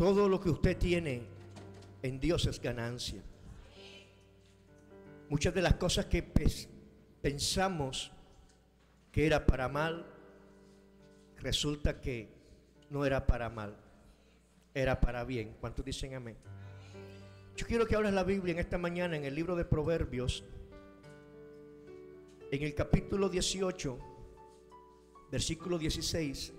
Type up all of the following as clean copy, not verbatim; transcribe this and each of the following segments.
Todo lo que usted tiene en Dios es ganancia. Muchas de las cosas que pensamos que era para mal, resulta que no era para mal, era para bien. ¿Cuántos dicen amén? Yo quiero que abras la Biblia en esta mañana en el libro de Proverbios, en el capítulo 18, versículo 16.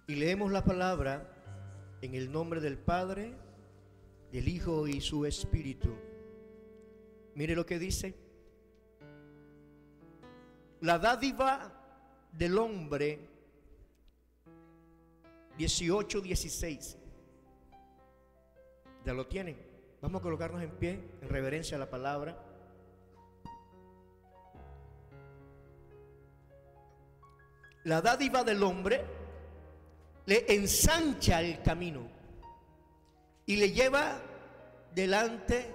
Y leemos la palabra en el nombre del Padre, del Hijo y su Espíritu. Mire lo que dice. La dádiva del hombre, 18:16. ¿Ya lo tienen? Vamos a colocarnos en pie en reverencia a la palabra. La dádiva del hombre le ensancha el camino y le lleva delante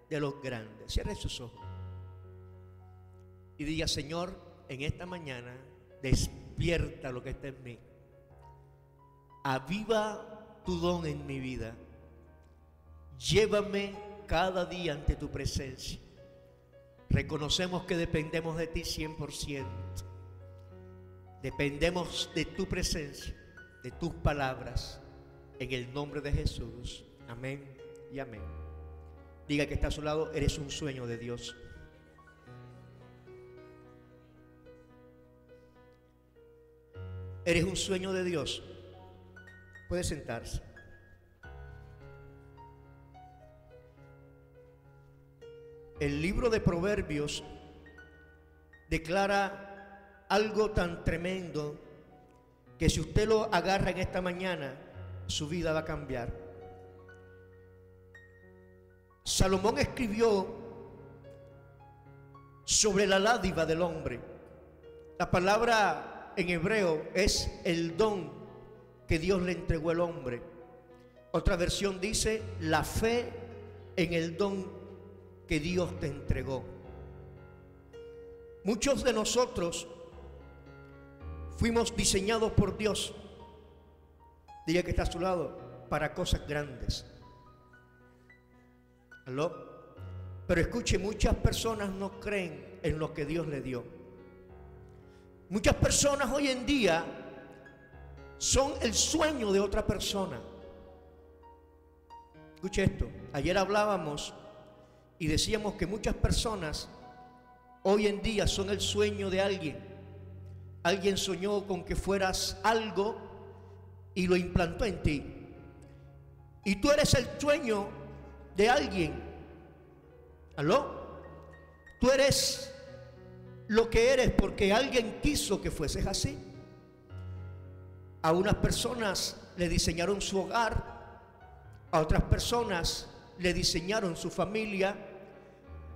de los grandes. Cierre sus ojos y diga: Señor, en esta mañana despierta lo que está en mí. Aviva tu don en mi vida. Llévame cada día ante tu presencia. Reconocemos que dependemos de ti 100%. Dependemos de tu presencia, de tus palabras, en el nombre de Jesús. Amén y amén. Diga que está a su lado: eres un sueño de Dios. Eres un sueño de Dios. Puede sentarse. El libro de Proverbios declara algo tan tremendo que si usted lo agarra en esta mañana, su vida va a cambiar. Salomón escribió sobre la dádiva del hombre. La palabra en hebreo es el don que Dios le entregó al hombre. Otra versión dice la fe en el don que Dios te entregó. Muchos de nosotros fuimos diseñados por Dios, diga que está a su lado, para cosas grandes. ¿Aló? Pero escuche, muchas personas no creen en lo que Dios le dio. Muchas personas hoy en día son el sueño de otra persona. Escuche esto. Ayer hablábamos y decíamos que muchas personas hoy en día son el sueño de alguien. Alguien soñó con que fueras algo y lo implantó en ti. Y tú eres el sueño de alguien. ¿Aló? Tú eres lo que eres porque alguien quiso que fueses así. A unas personas le diseñaron su hogar, a otras personas le diseñaron su familia.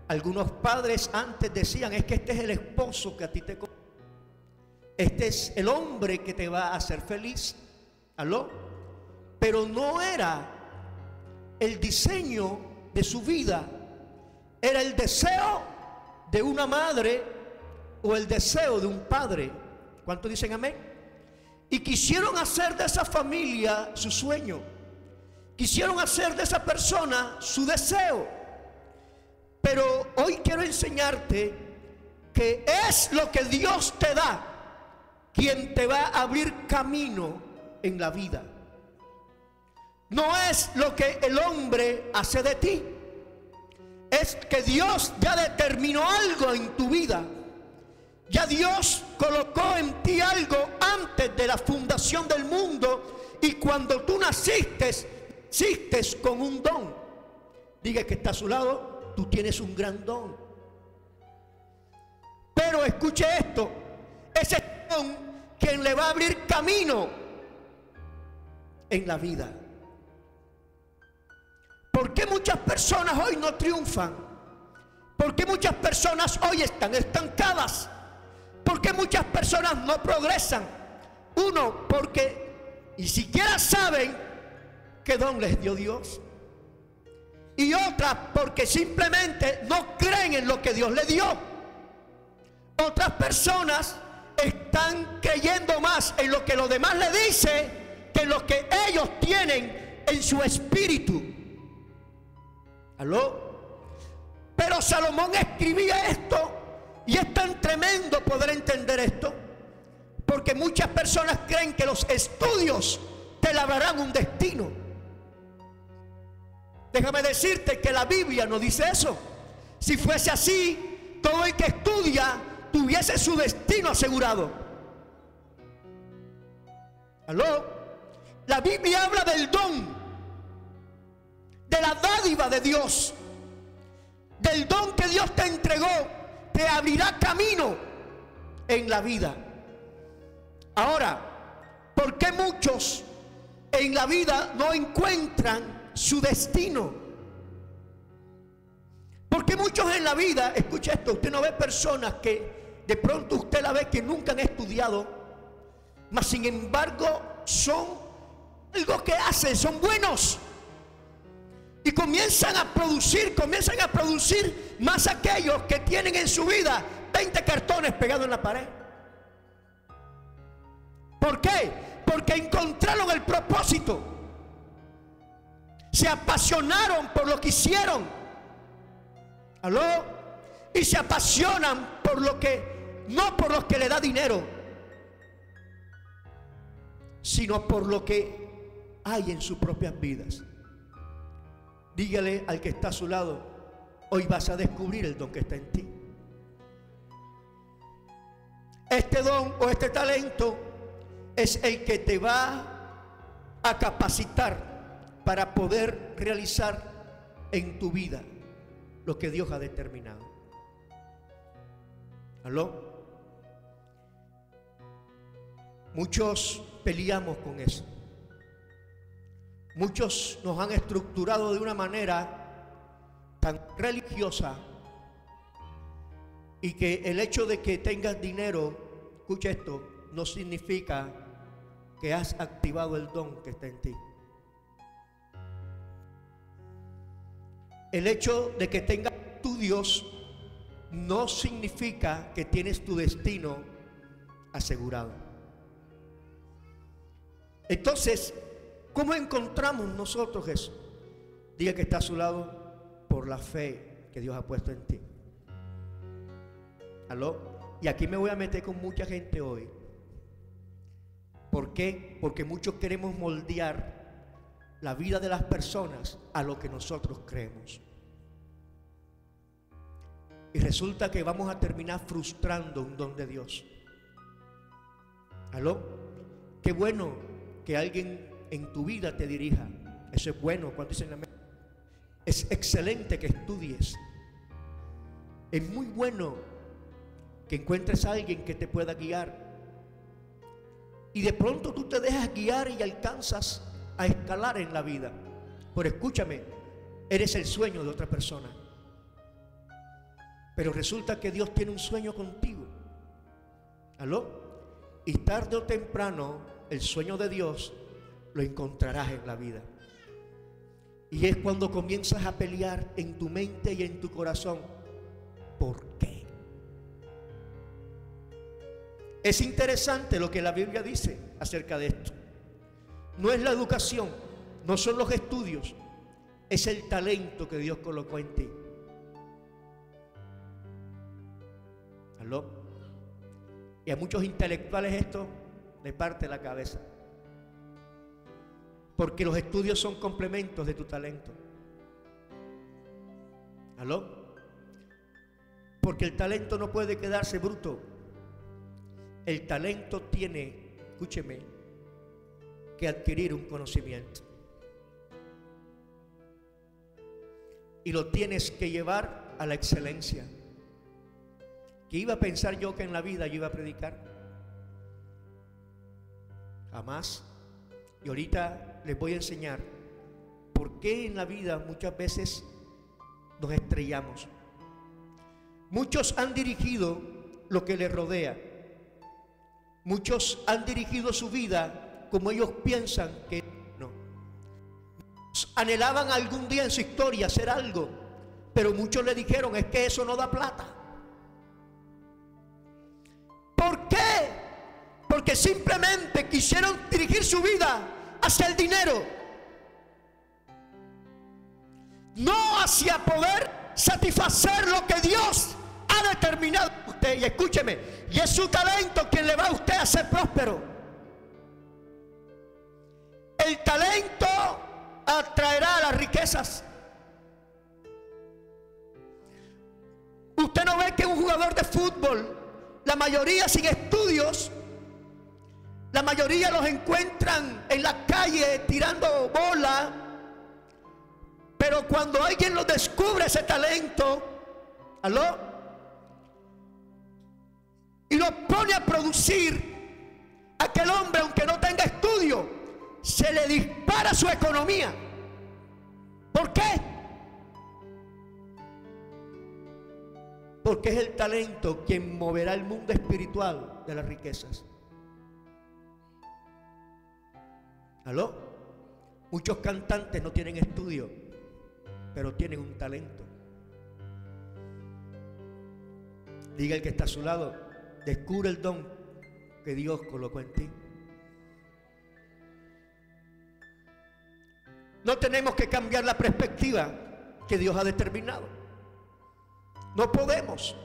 Algunos padres antes decían: es que este es el esposo que a ti te conviene. Este es el hombre que te va a hacer feliz. ¿Aló? Pero no era el diseño de su vida. Era el deseo de una madre o el deseo de un padre. ¿Cuántos dicen amén? Y quisieron hacer de esa familia su sueño. Quisieron hacer de esa persona su deseo. Pero hoy quiero enseñarte que es lo que Dios te da quien te va a abrir camino en la vida. No es lo que el hombre hace de ti. Es que Dios ya determinó algo en tu vida. Ya Dios colocó en ti algo antes de la fundación del mundo. Y cuando tú naciste con un don. Diga que está a su lado: tú tienes un gran don. Pero escuche esto: ese don quien le va a abrir camino en la vida. ¿Por qué muchas personas hoy no triunfan? ¿Por qué muchas personas hoy están estancadas? ¿Por qué muchas personas no progresan? Uno, porque ni siquiera saben qué don les dio Dios. Y otra, porque simplemente no creen en lo que Dios les dio. Otras personas están creyendo más en lo que los demás le dicen que en lo que ellos tienen en su espíritu. ¿Aló? Pero Salomón escribía esto, y es tan tremendo poder entender esto, porque muchas personas creen que los estudios te labrarán un destino. Déjame decirte que la Biblia no dice eso. Si fuese así, todo el que estudia tuviese su destino asegurado. ¿Aló? La Biblia habla del don, de la dádiva de Dios, del don que Dios te entregó, te abrirá camino en la vida. Ahora, ¿por qué muchos en la vida no encuentran su destino? Porque muchos en la vida, escucha esto, usted no ve personas que de pronto usted la ve que nunca han estudiado, mas sin embargo son algo que hacen, son buenos, y comienzan a producir más aquellos que tienen en su vida 20 cartones pegados en la pared. ¿Por qué? Porque encontraron el propósito, se apasionaron por lo que hicieron. ¿Aló? Y se apasionan por lo que, no por lo que le da dinero, sino por lo que hay en sus propias vidas. Dígale al que está a su lado: hoy vas a descubrir el don que está en ti. Este don o este talento es el que te va a capacitar para poder realizar en tu vida lo que Dios ha determinado. ¿Aló? Muchos peleamos con eso. Muchos nos han estructurado de una manera tan religiosa, y que el hecho de que tengas dinero, escucha esto, no significa que has activado el don que está en ti. El hecho de que tengas estudios no significa que tienes tu destino asegurado. Entonces, ¿cómo encontramos nosotros eso? Diga que está a su lado: por la fe que Dios ha puesto en ti. ¿Aló? Y aquí me voy a meter con mucha gente hoy. ¿Por qué? Porque muchos queremos moldear la vida de las personas a lo que nosotros creemos. Y resulta que vamos a terminar frustrando un don de Dios. ¿Aló? Qué bueno que alguien en tu vida te dirija. Eso es bueno. Cuando dicen amén, es excelente que estudies. Es muy bueno que encuentres a alguien que te pueda guiar. Y de pronto tú te dejas guiar y alcanzas a escalar en la vida. Pero escúchame, eres el sueño de otra persona. Pero resulta que Dios tiene un sueño contigo. ¿Aló? Y tarde o temprano el sueño de Dios lo encontrarás en la vida. Y es cuando comienzas a pelear en tu mente y en tu corazón. ¿Por qué? Es interesante lo que la Biblia dice acerca de esto. No es la educación, no son los estudios, es el talento que Dios colocó en ti. ¿Aló? Y a muchos intelectuales esto les parte la cabeza, porque los estudios son complementos de tu talento. ¿Aló? Porque el talento no puede quedarse bruto. El talento tiene, escúcheme, que adquirir un conocimiento. Y lo tienes que llevar a la excelencia. ¿Qué iba a pensar yo que en la vida yo iba a predicar? Jamás. Y ahorita les voy a enseñar por qué en la vida muchas veces nos estrellamos. Muchos han dirigido lo que les rodea. Muchos han dirigido su vida como ellos piensan que no. Anhelaban algún día en su historia hacer algo, pero muchos le dijeron: es que eso no da plata. ¿Por qué? Porque simplemente quisieron dirigir su vida hacia el dinero, no hacia poder satisfacer lo que Dios ha determinado en usted. Y escúcheme, y es su talento quien le va a usted a ser próspero. El talento atraerá las riquezas. Usted no ve que un jugador de fútbol, la mayoría sin estudios, la mayoría los encuentran en la calle tirando bola, pero cuando alguien los descubre ese talento, ¿aló? Y lo pone a producir, aquel hombre, aunque no tenga estudio, se le dispara su economía. ¿Por qué? Porque es el talento quien moverá el mundo espiritual de las riquezas. ¿Aló? Muchos cantantes no tienen estudio, pero tienen un talento. Diga el que está a su lado, descubre el don que Dios colocó en ti. No tenemos que cambiar la perspectiva que Dios ha determinado. No podemos.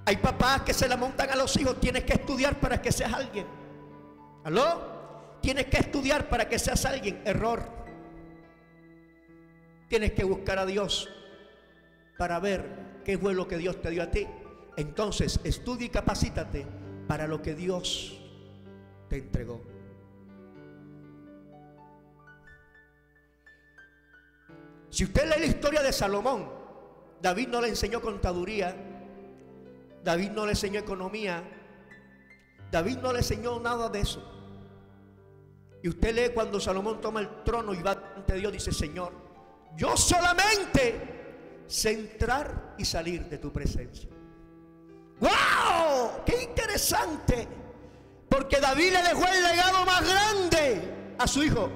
Hay papás que se la montan a los hijos. Tienes que estudiar para que seas alguien. ¿Aló? Tienes que estudiar para que seas alguien. Error. Tienes que buscar a Dios para ver qué fue lo que Dios te dio a ti. Entonces estudia y capacítate para lo que Dios te entregó. Si usted lee la historia de Salomón, David no le enseñó contaduría, David no le enseñó economía, David no le enseñó nada de eso. Y usted lee cuando Salomón toma el trono y va ante Dios, dice: Señor, yo solamente sé entrar y salir de tu presencia. ¡Wow! ¡Qué interesante! Porque David le dejó el legado más grande a su hijo.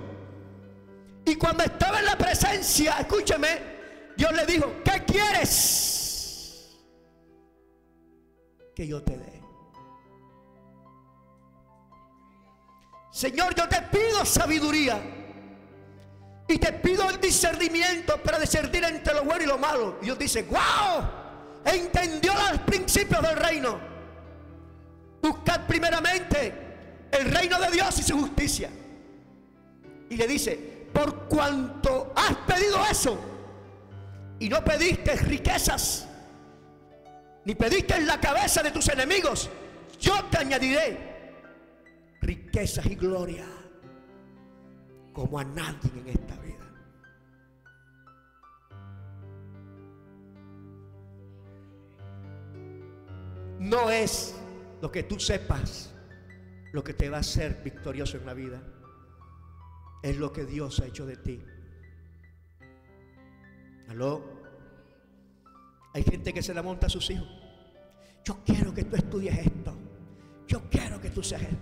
Y cuando estaba en la presencia, escúcheme, Dios le dijo: ¿qué quieres que yo te dé? Señor, yo te pido sabiduría y te pido el discernimiento para discernir entre lo bueno y lo malo. Y Dios dice: ¡wow! Entendió los principios del reino. Buscad primeramente el reino de Dios y su justicia. Y le dice: por cuanto has pedido eso y no pediste riquezas, ni pediste en la cabeza de tus enemigos, yo te añadiré riquezas y gloria como a nadie en esta vida. No es lo que tú sepas lo que te va a hacer victorioso en la vida. Es lo que Dios ha hecho de ti. ¿Aló? Hay gente que se la monta a sus hijos. Yo quiero que tú estudies esto. Yo quiero que tú seas esto.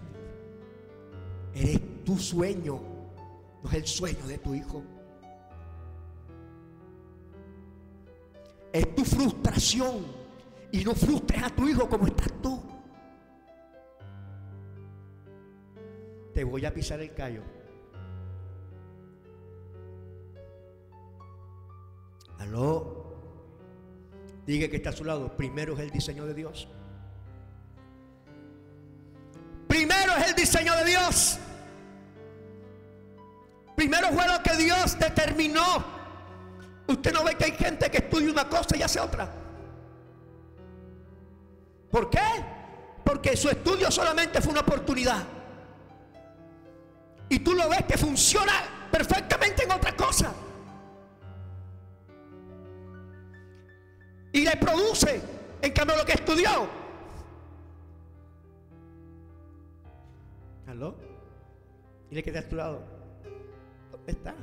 Eres tu sueño, no es el sueño de tu hijo. Es tu frustración. Y no frustres a tu hijo como estás tú. Te voy a pisar el callo. ¿Aló? Diga que está a su lado. Primero es el diseño de Dios. Primero es el diseño de Dios. Primero fue lo que Dios determinó. Usted no ve que hay gente que estudia una cosa y hace otra. ¿Por qué? Porque su estudio solamente fue una oportunidad. Y tú lo ves que funciona perfectamente en otra cosa. Y le produce, en cambio, lo que estudió. ¿Aló? Y le queda a tu lado. ¿Dónde está?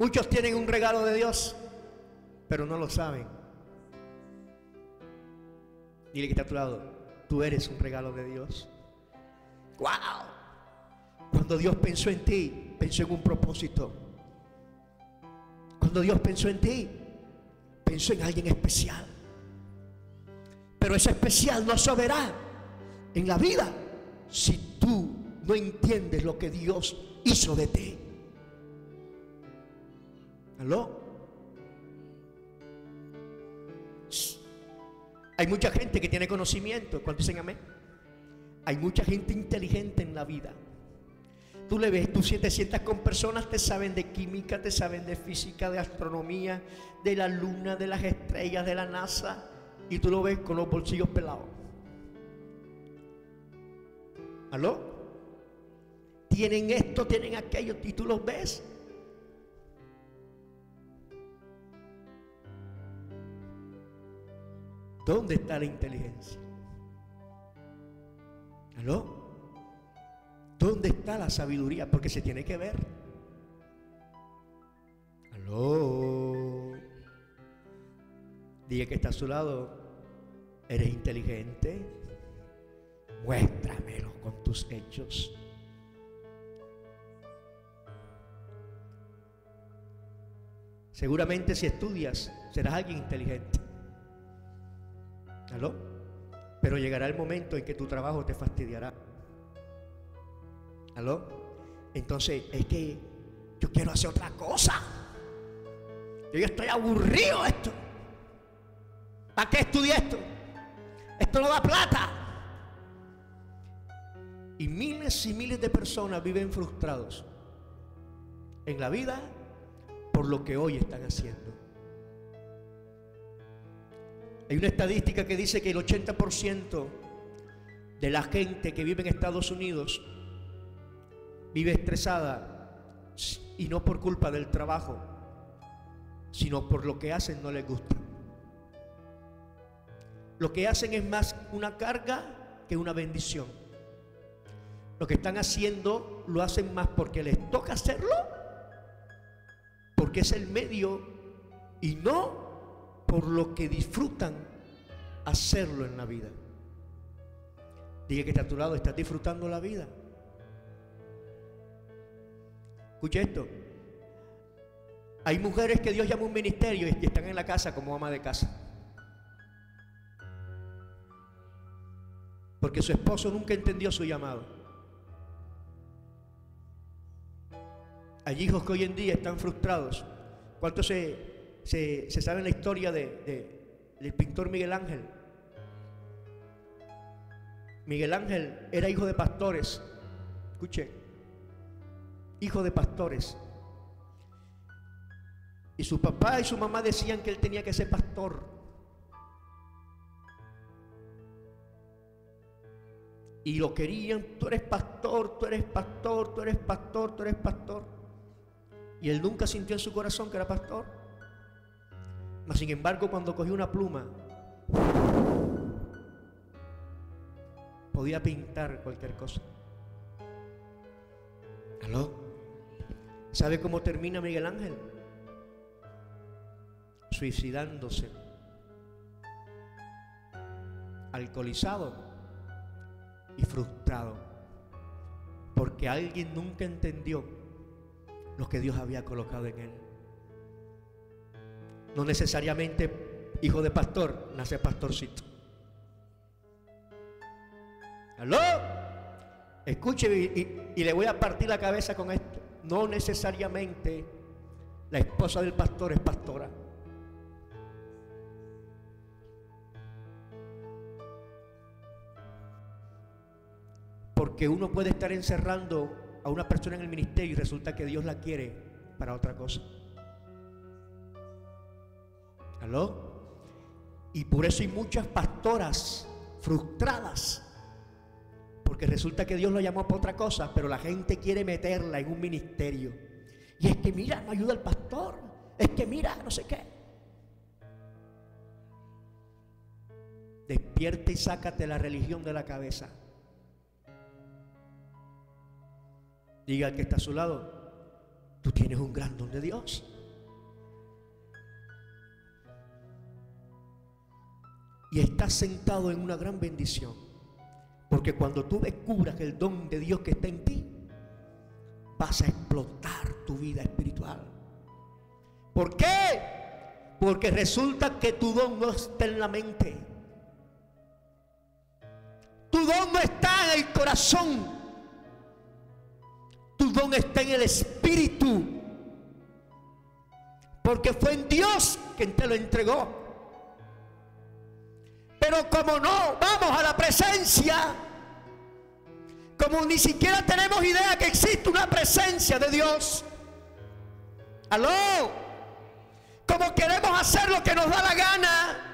Muchos tienen un regalo de Dios, pero no lo saben. Dile que está a tu lado: tú eres un regalo de Dios. ¡Wow! Cuando Dios pensó en ti, pensó en un propósito. Cuando Dios pensó en ti, pensó en alguien especial. Pero ese especial no se verá en la vida si tú no entiendes lo que Dios hizo de ti. ¿Aló? Hay mucha gente que tiene conocimiento. ¿Cuántos dicen amén? Hay mucha gente inteligente en la vida. Tú le ves, tú te sientas con personas que saben de química, te saben de física, de astronomía, de la luna, de las estrellas, de la NASA, y tú lo ves con los bolsillos pelados. ¿Aló? Tienen esto, tienen aquello, y tú los ves. ¿Dónde está la inteligencia? ¿Aló? ¿Dónde está la sabiduría? Porque se tiene que ver. ¿Aló? Diga que está a su lado. ¿Eres inteligente? Muéstramelo con tus hechos. Seguramente si estudias serás alguien inteligente. ¿Aló? Pero llegará el momento en que tu trabajo te fastidiará. ¿Aló? Entonces es que yo quiero hacer otra cosa. Yo ya estoy aburrido de esto. ¿Para qué estudié esto? Esto no da plata. Y miles de personas viven frustrados en la vida por lo que hoy están haciendo. Hay una estadística que dice que el 80% de la gente que vive en Estados Unidos vive estresada, y no por culpa del trabajo, sino por lo que hacen no les gusta. Lo que hacen es más una carga que una bendición. Lo que están haciendo lo hacen más porque les toca hacerlo, porque es el medio, y no por lo que disfrutan hacerlo en la vida. Diga que está a tu lado, ¿estás disfrutando la vida? Escucha esto. Hay mujeres que Dios llama a un ministerio y están en la casa como ama de casa, porque su esposo nunca entendió su llamado. Hay hijos que hoy en día están frustrados. ¿Cuántos se saben la historia del pintor Miguel Ángel? Miguel Ángel era hijo de pastores. Escuche, hijo de pastores. Y su papá y su mamá decían que él tenía que ser pastor. Y lo querían: tú eres pastor, tú eres pastor, tú eres pastor, tú eres pastor. Y él nunca sintió en su corazón que era pastor. Mas sin embargo, cuando cogió una pluma, podía pintar cualquier cosa. ¿Aló? ¿Sabe cómo termina Miguel Ángel? Suicidándose, alcoholizado y frustrado, porque alguien nunca entendió lo que Dios había colocado en él. No necesariamente hijo de pastor nace pastorcito. ¿Aló? Escuche, y le voy a partir la cabeza con esto. No necesariamente la esposa del pastor es pastora. Porque uno puede estar encerrando a una persona en el ministerio y resulta que Dios la quiere para otra cosa. ¿Aló? Y por eso hay muchas pastoras frustradas, porque resulta que Dios lo llamó para otra cosa, pero la gente quiere meterla en un ministerio. Y es que mira, no ayuda al pastor, es que mira, no sé qué. Despierta y sácate la religión de la cabeza. Diga al que está a su lado: tú tienes un gran don de Dios. Y estás sentado en una gran bendición, porque cuando tú descubras el don de Dios que está en ti, vas a explotar tu vida espiritual. ¿Por qué? Porque resulta que tu don no está en la mente. don no está en el corazón, tu don está en el espíritu, porque fue en Dios quien te lo entregó. Pero como no vamos a la presencia, como ni siquiera tenemos idea que existe una presencia de Dios, aló, como queremos hacer lo que nos da la gana,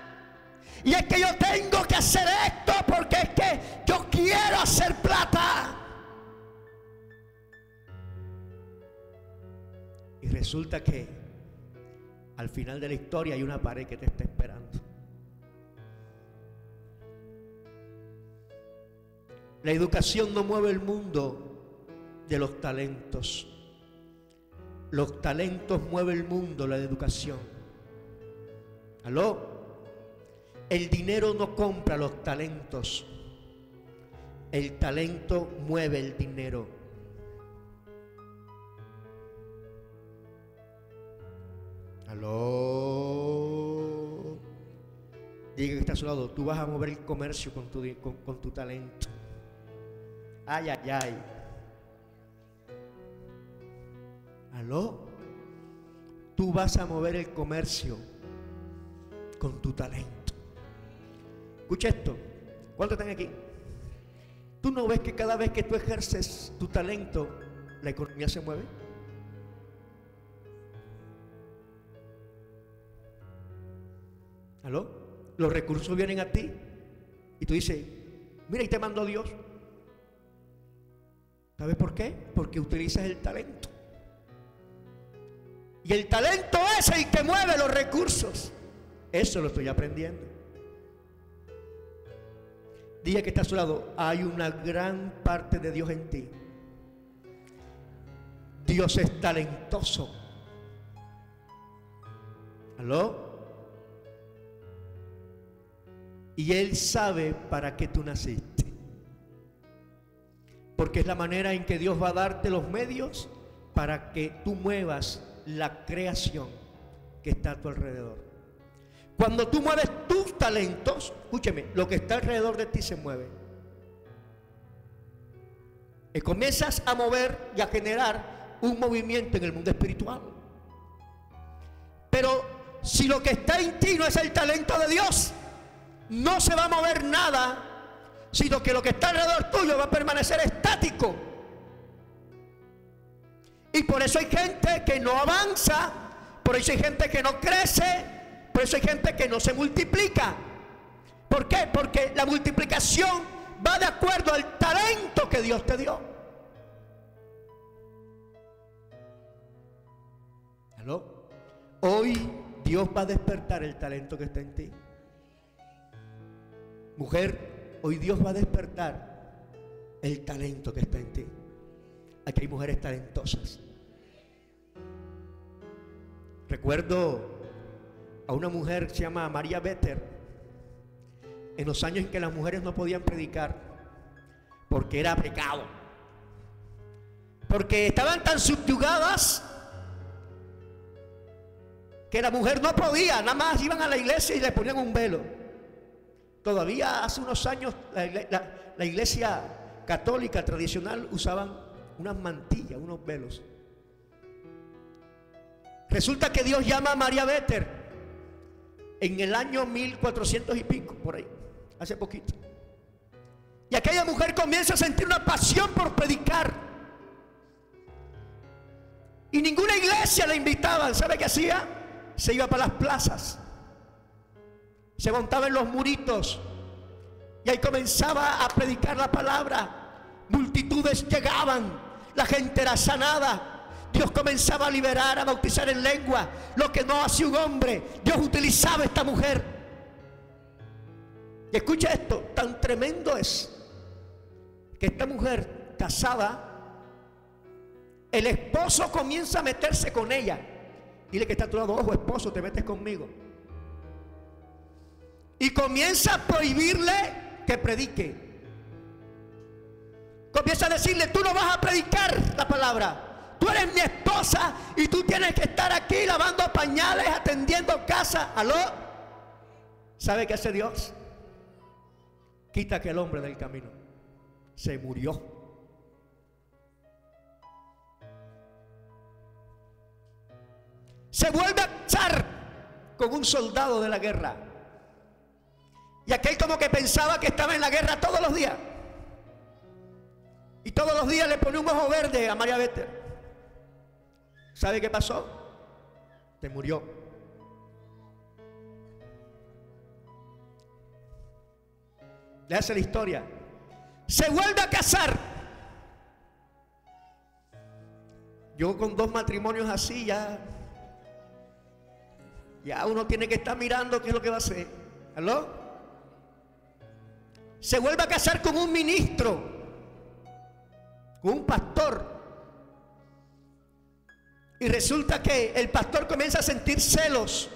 y es que yo tengo que hacer esto porque es que yo quiero hacer plata, y resulta que al final de la historia hay una pared que te está esperando. La educación no mueve el mundo de los talentos. Los talentos mueven el mundo, la educación. ¿Aló? El dinero no compra los talentos. El talento mueve el dinero. ¿Aló? Diga que está a su lado, tú vas a mover el comercio con tu talento. Ay, ay, ay. ¿Aló? Tú vas a mover el comercio con tu talento. Escucha esto. ¿Cuántos están aquí? ¿Tú no ves que cada vez que tú ejerces tu talento, la economía se mueve? ¿Aló? Los recursos vienen a ti y tú dices, mira, y te mandó Dios. ¿Sabes por qué? Porque utilizas el talento. Y el talento es el que mueve los recursos. Eso lo estoy aprendiendo. Diga que está a su lado, hay una gran parte de Dios en ti. Dios es talentoso. ¿Aló? Y Él sabe para qué tú naciste. Porque es la manera en que Dios va a darte los medios para que tú muevas la creación que está a tu alrededor. Cuando tú mueves tus talentos, escúcheme, lo que está alrededor de ti se mueve. Y comienzas a mover y a generar un movimiento en el mundo espiritual. Pero si lo que está en ti no es el talento de Dios, no se va a mover nada, sino que lo que está alrededor tuyo va a permanecer estático. Y por eso hay gente que no avanza, por eso hay gente que no crece, por eso hay gente que no se multiplica. ¿Por qué? Porque la multiplicación va de acuerdo al talento que Dios te dio. ¿Aló? Hoy Dios va a despertar el talento que está en ti. Mujer, hoy Dios va a despertar el talento que está en ti. Aquí hay mujeres talentosas. Recuerdo a una mujer que se llama María Vetter, en los años en que las mujeres no podían predicar porque era pecado, porque estaban tan subyugadas que la mujer no podía, nada más iban a la iglesia y le ponían un velo. Todavía hace unos años la iglesia católica tradicional usaban unas mantillas, unos velos. Resulta que Dios llama a María Vetter en el año 1400 y pico, por ahí, hace poquito. Y aquella mujer comienza a sentir una pasión por predicar. Y ninguna iglesia la invitaban. ¿Sabe qué hacía? Se iba para las plazas, se montaba en los muritos y ahí comenzaba a predicar la palabra. Multitudes llegaban, la gente era sanada. Dios comenzaba a liberar, a bautizar en lengua, lo que no hacía un hombre. Dios utilizaba a esta mujer. Y escucha esto, tan tremendo es que esta mujer casada, el esposo comienza a meterse con ella. Dile que está a tu lado, ojo, esposo, te metes conmigo. Y comienza a prohibirle que predique. Comienza a decirle, tú no vas a predicar la palabra. Tú eres mi esposa y tú tienes que estar aquí lavando pañales, atendiendo casa. ¿Aló? ¿Sabe qué hace Dios? quita aquel hombre del camino. Se murió. Se vuelve a casar con un soldado de la guerra. Y aquel como que pensaba que estaba en la guerra todos los días. Y todos los días le pone un ojo verde a María Bether. ¿Sabe qué pasó? Se murió. Le hace la historia. Se vuelve a casar. Yo con 2 matrimonios así ya uno tiene que estar mirando qué es lo que va a hacer. ¿Aló? Se vuelve a casar con un ministro, con un pastor. Y resulta que el pastor comienza a sentir celos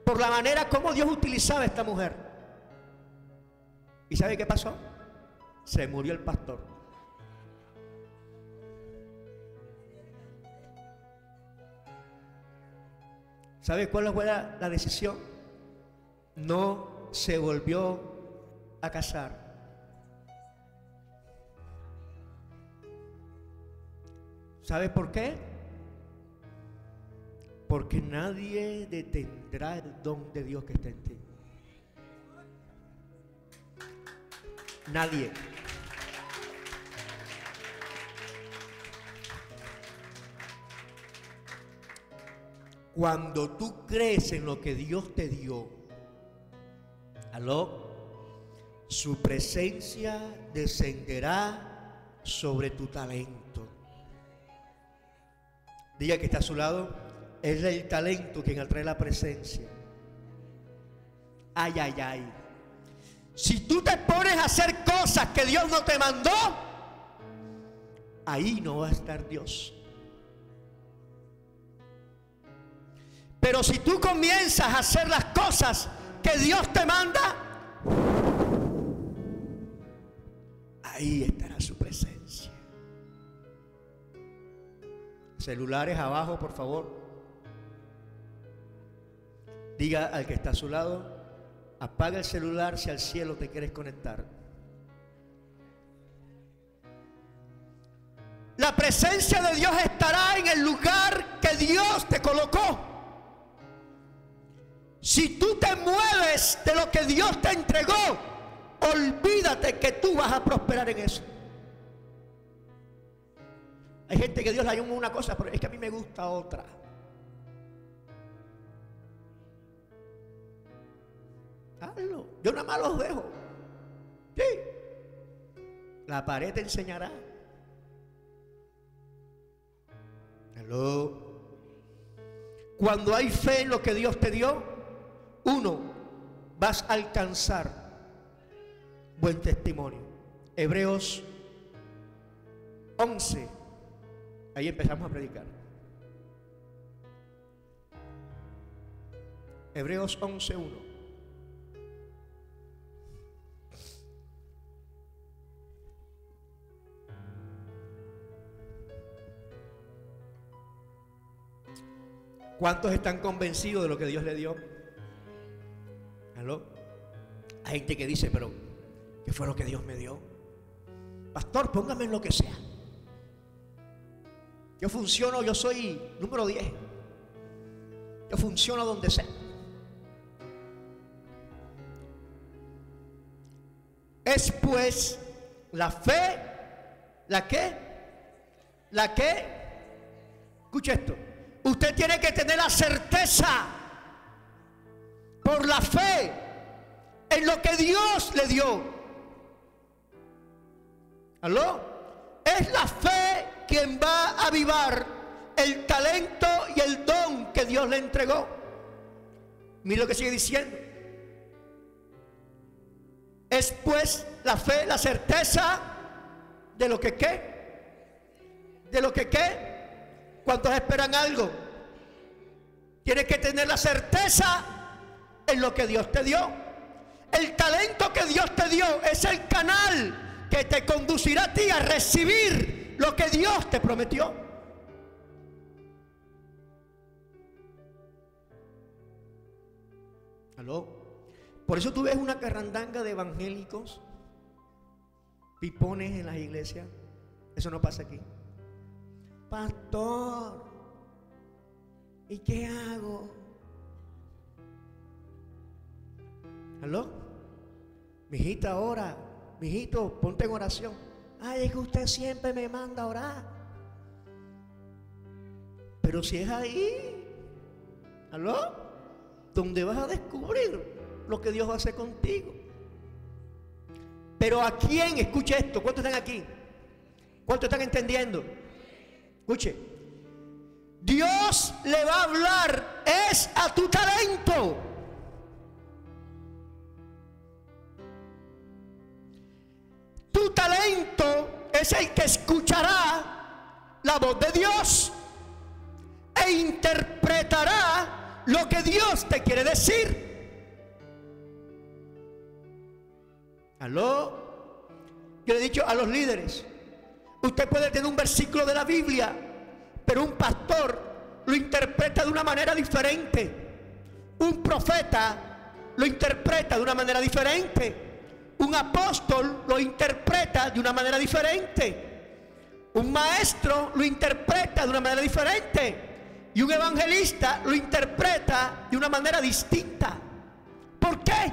por la manera como Dios utilizaba a esta mujer. ¿Y sabe qué pasó? Se murió el pastor. ¿Sabe cuál fue la decisión? No se volvió a casar. ¿Sabe por qué? Porque nadie detendrá el don de Dios que está en ti. Nadie. Cuando tú crees en lo que Dios te dio, ¿aló? Su presencia descenderá sobre tu talento. Diga que está a su lado, es el talento quien atrae la presencia. Ay, ay, ay. Si tú te pones a hacer cosas que Dios no te mandó, ahí no va a estar Dios. Pero si tú comienzas a hacer las cosas que Dios te manda, ahí estará su presencia. Celulares abajo, por favor. Diga al que está a su lado, apaga el celular si al cielo te quieres conectar. La presencia de Dios estará en el lugar que Dios te colocó. Si tú te mueves de lo que Dios te entregó, olvídate que tú vas a prosperar en eso. Hay gente que Dios le llama una cosa, pero es que a mí me gusta otra. Hazlo. Yo nada más los dejo. Sí. La pared te enseñará. Hello. Cuando hay fe en lo que Dios te dio, uno, vas a alcanzar buen testimonio. Hebreos 11. Ahí empezamos a predicar. Hebreos 11:1. ¿Cuántos están convencidos de lo que Dios le dio? ¿Aló? Hay gente que dice, pero ¿qué fue lo que Dios me dio? Pastor, póngame en lo que sea. Yo funciono, yo soy número 10. Yo funciono donde sea. Es pues la fe, ¿la qué? ¿La qué? Escucha esto. Usted tiene que tener la certeza por la fe en lo que Dios le dio. ¿Aló? Es la fe quien va a avivar el talento y el don que Dios le entregó. Mira lo que sigue diciendo. Es pues la fe, la certeza de lo que qué. De lo que qué. ¿Cuántos esperan algo? Tienes que tener la certeza en lo que Dios te dio. El talento que Dios te dio es el canal que te conducirá a ti a recibir lo que Dios te prometió. ¿Aló? Por eso tú ves una carrandanga de evangélicos pipones en las iglesias. Eso no pasa aquí. Pastor, ¿y qué hago? ¿Aló? Mijita, ora. Mijito, ponte en oración. Ay, es que usted siempre me manda a orar. Pero si es ahí, ¿aló? Donde vas a descubrir lo que Dios va a hacer contigo. Pero ¿a quién? Escuche esto. ¿Cuántos están aquí? ¿Cuántos están entendiendo? Escuche. Dios le va a hablar es a tu talento. Tu talento es el que escuchará la voz de Dios e interpretará lo que Dios te quiere decir. ¿Aló? Yo le he dicho a los líderes, usted puede tener un versículo de la Biblia, pero un pastor lo interpreta de una manera diferente. Un profeta lo interpreta de una manera diferente. Un apóstol lo interpreta de una manera diferente. Un maestro lo interpreta de una manera diferente. Y un evangelista lo interpreta de una manera distinta. ¿Por qué?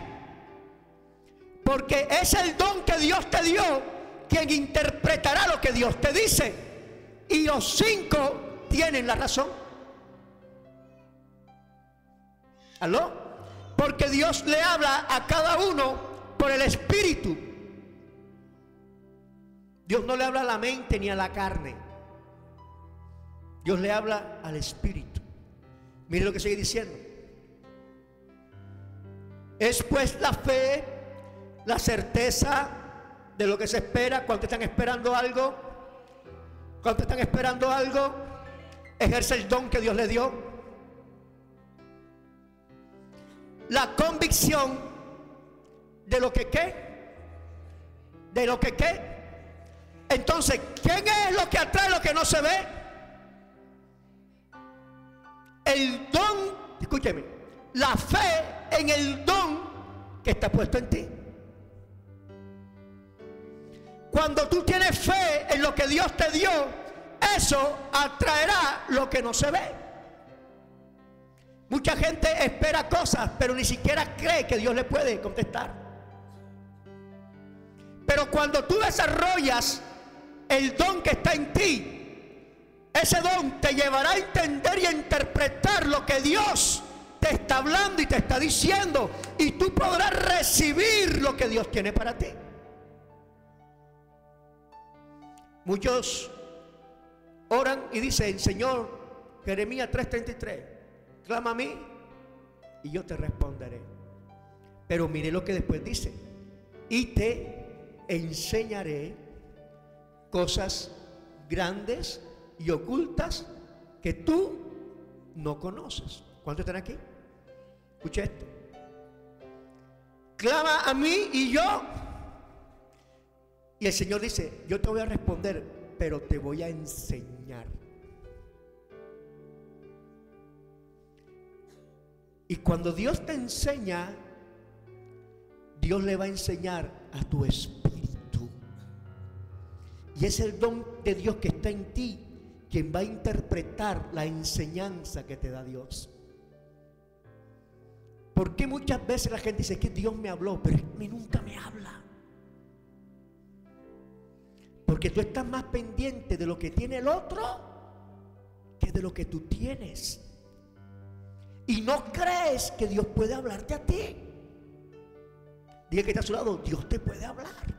Porque es el don que Dios te dio quien interpretará lo que Dios te dice. Y los 5 tienen la razón. ¿Aló? Porque Dios le habla a cada uno por el Espíritu. Dios no le habla a la mente ni a la carne. Dios le habla al Espíritu. Mire lo que sigue diciendo. Es pues la fe, la certeza de lo que se espera. ¿Cuántos están esperando algo? ¿Cuántos están esperando algo? Ejerce el don que Dios le dio. La convicción de lo que qué. De lo que qué. Entonces, ¿quién es lo que atrae lo que no se ve? El don, escúcheme, la fe en el don que está puesto en ti. Cuando tú tienes fe en lo que Dios te dio, eso atraerá lo que no se ve. Mucha gente espera cosas, pero ni siquiera cree que Dios le puede contestar. Pero cuando tú desarrollas el don que está en ti, ese don te llevará a entender y a interpretar lo que Dios te está hablando y te está diciendo, y tú podrás recibir lo que Dios tiene para ti. Muchos oran y dicen, Señor, Jeremías 3:33, clama a mí y yo te responderé. Pero mire lo que después dice, y te enseñaré cosas grandes y ocultas que tú no conoces. ¿Cuántos están aquí? Escucha esto. Clama a mí y yo. Y el Señor dice, yo te voy a responder, pero te voy a enseñar. Y cuando Dios te enseña, Dios le va a enseñar a tu espíritu. Y es el don de Dios que está en ti quien va a interpretar la enseñanza que te da Dios. ¿Por qué muchas veces la gente dice que Dios me habló, pero a mí nunca me habla? Porque tú estás más pendiente de lo que tiene el otro que de lo que tú tienes. Y no crees que Dios puede hablarte a ti. Diga que está a su lado, Dios te puede hablar.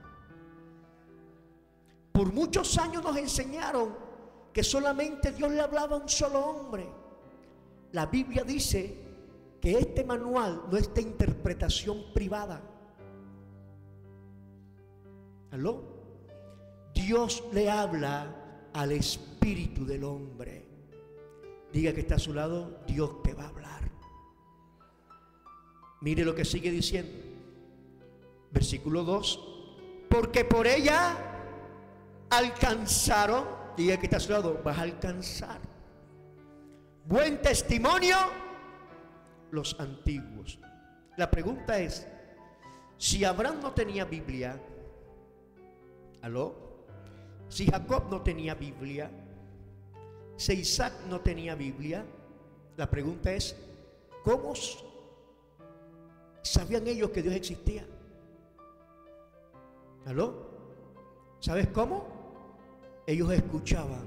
Por muchos años nos enseñaron que solamente Dios le hablaba a un solo hombre. La Biblia dice que este manual no es de interpretación privada. ¿Aló? Dios le habla al espíritu del hombre. Diga que está a su lado, Dios te va a hablar. Mire lo que sigue diciendo. Versículo 2. Porque por ella alcanzaron, diga que está a su lado, vas a alcanzar buen testimonio los antiguos. La pregunta es, si Abraham no tenía Biblia, ¿Aló? Si Jacob no tenía Biblia, si Isaac no tenía Biblia, la pregunta es, ¿cómo sabían ellos que Dios existía? ¿Aló? ¿Sabes cómo? Ellos escuchaban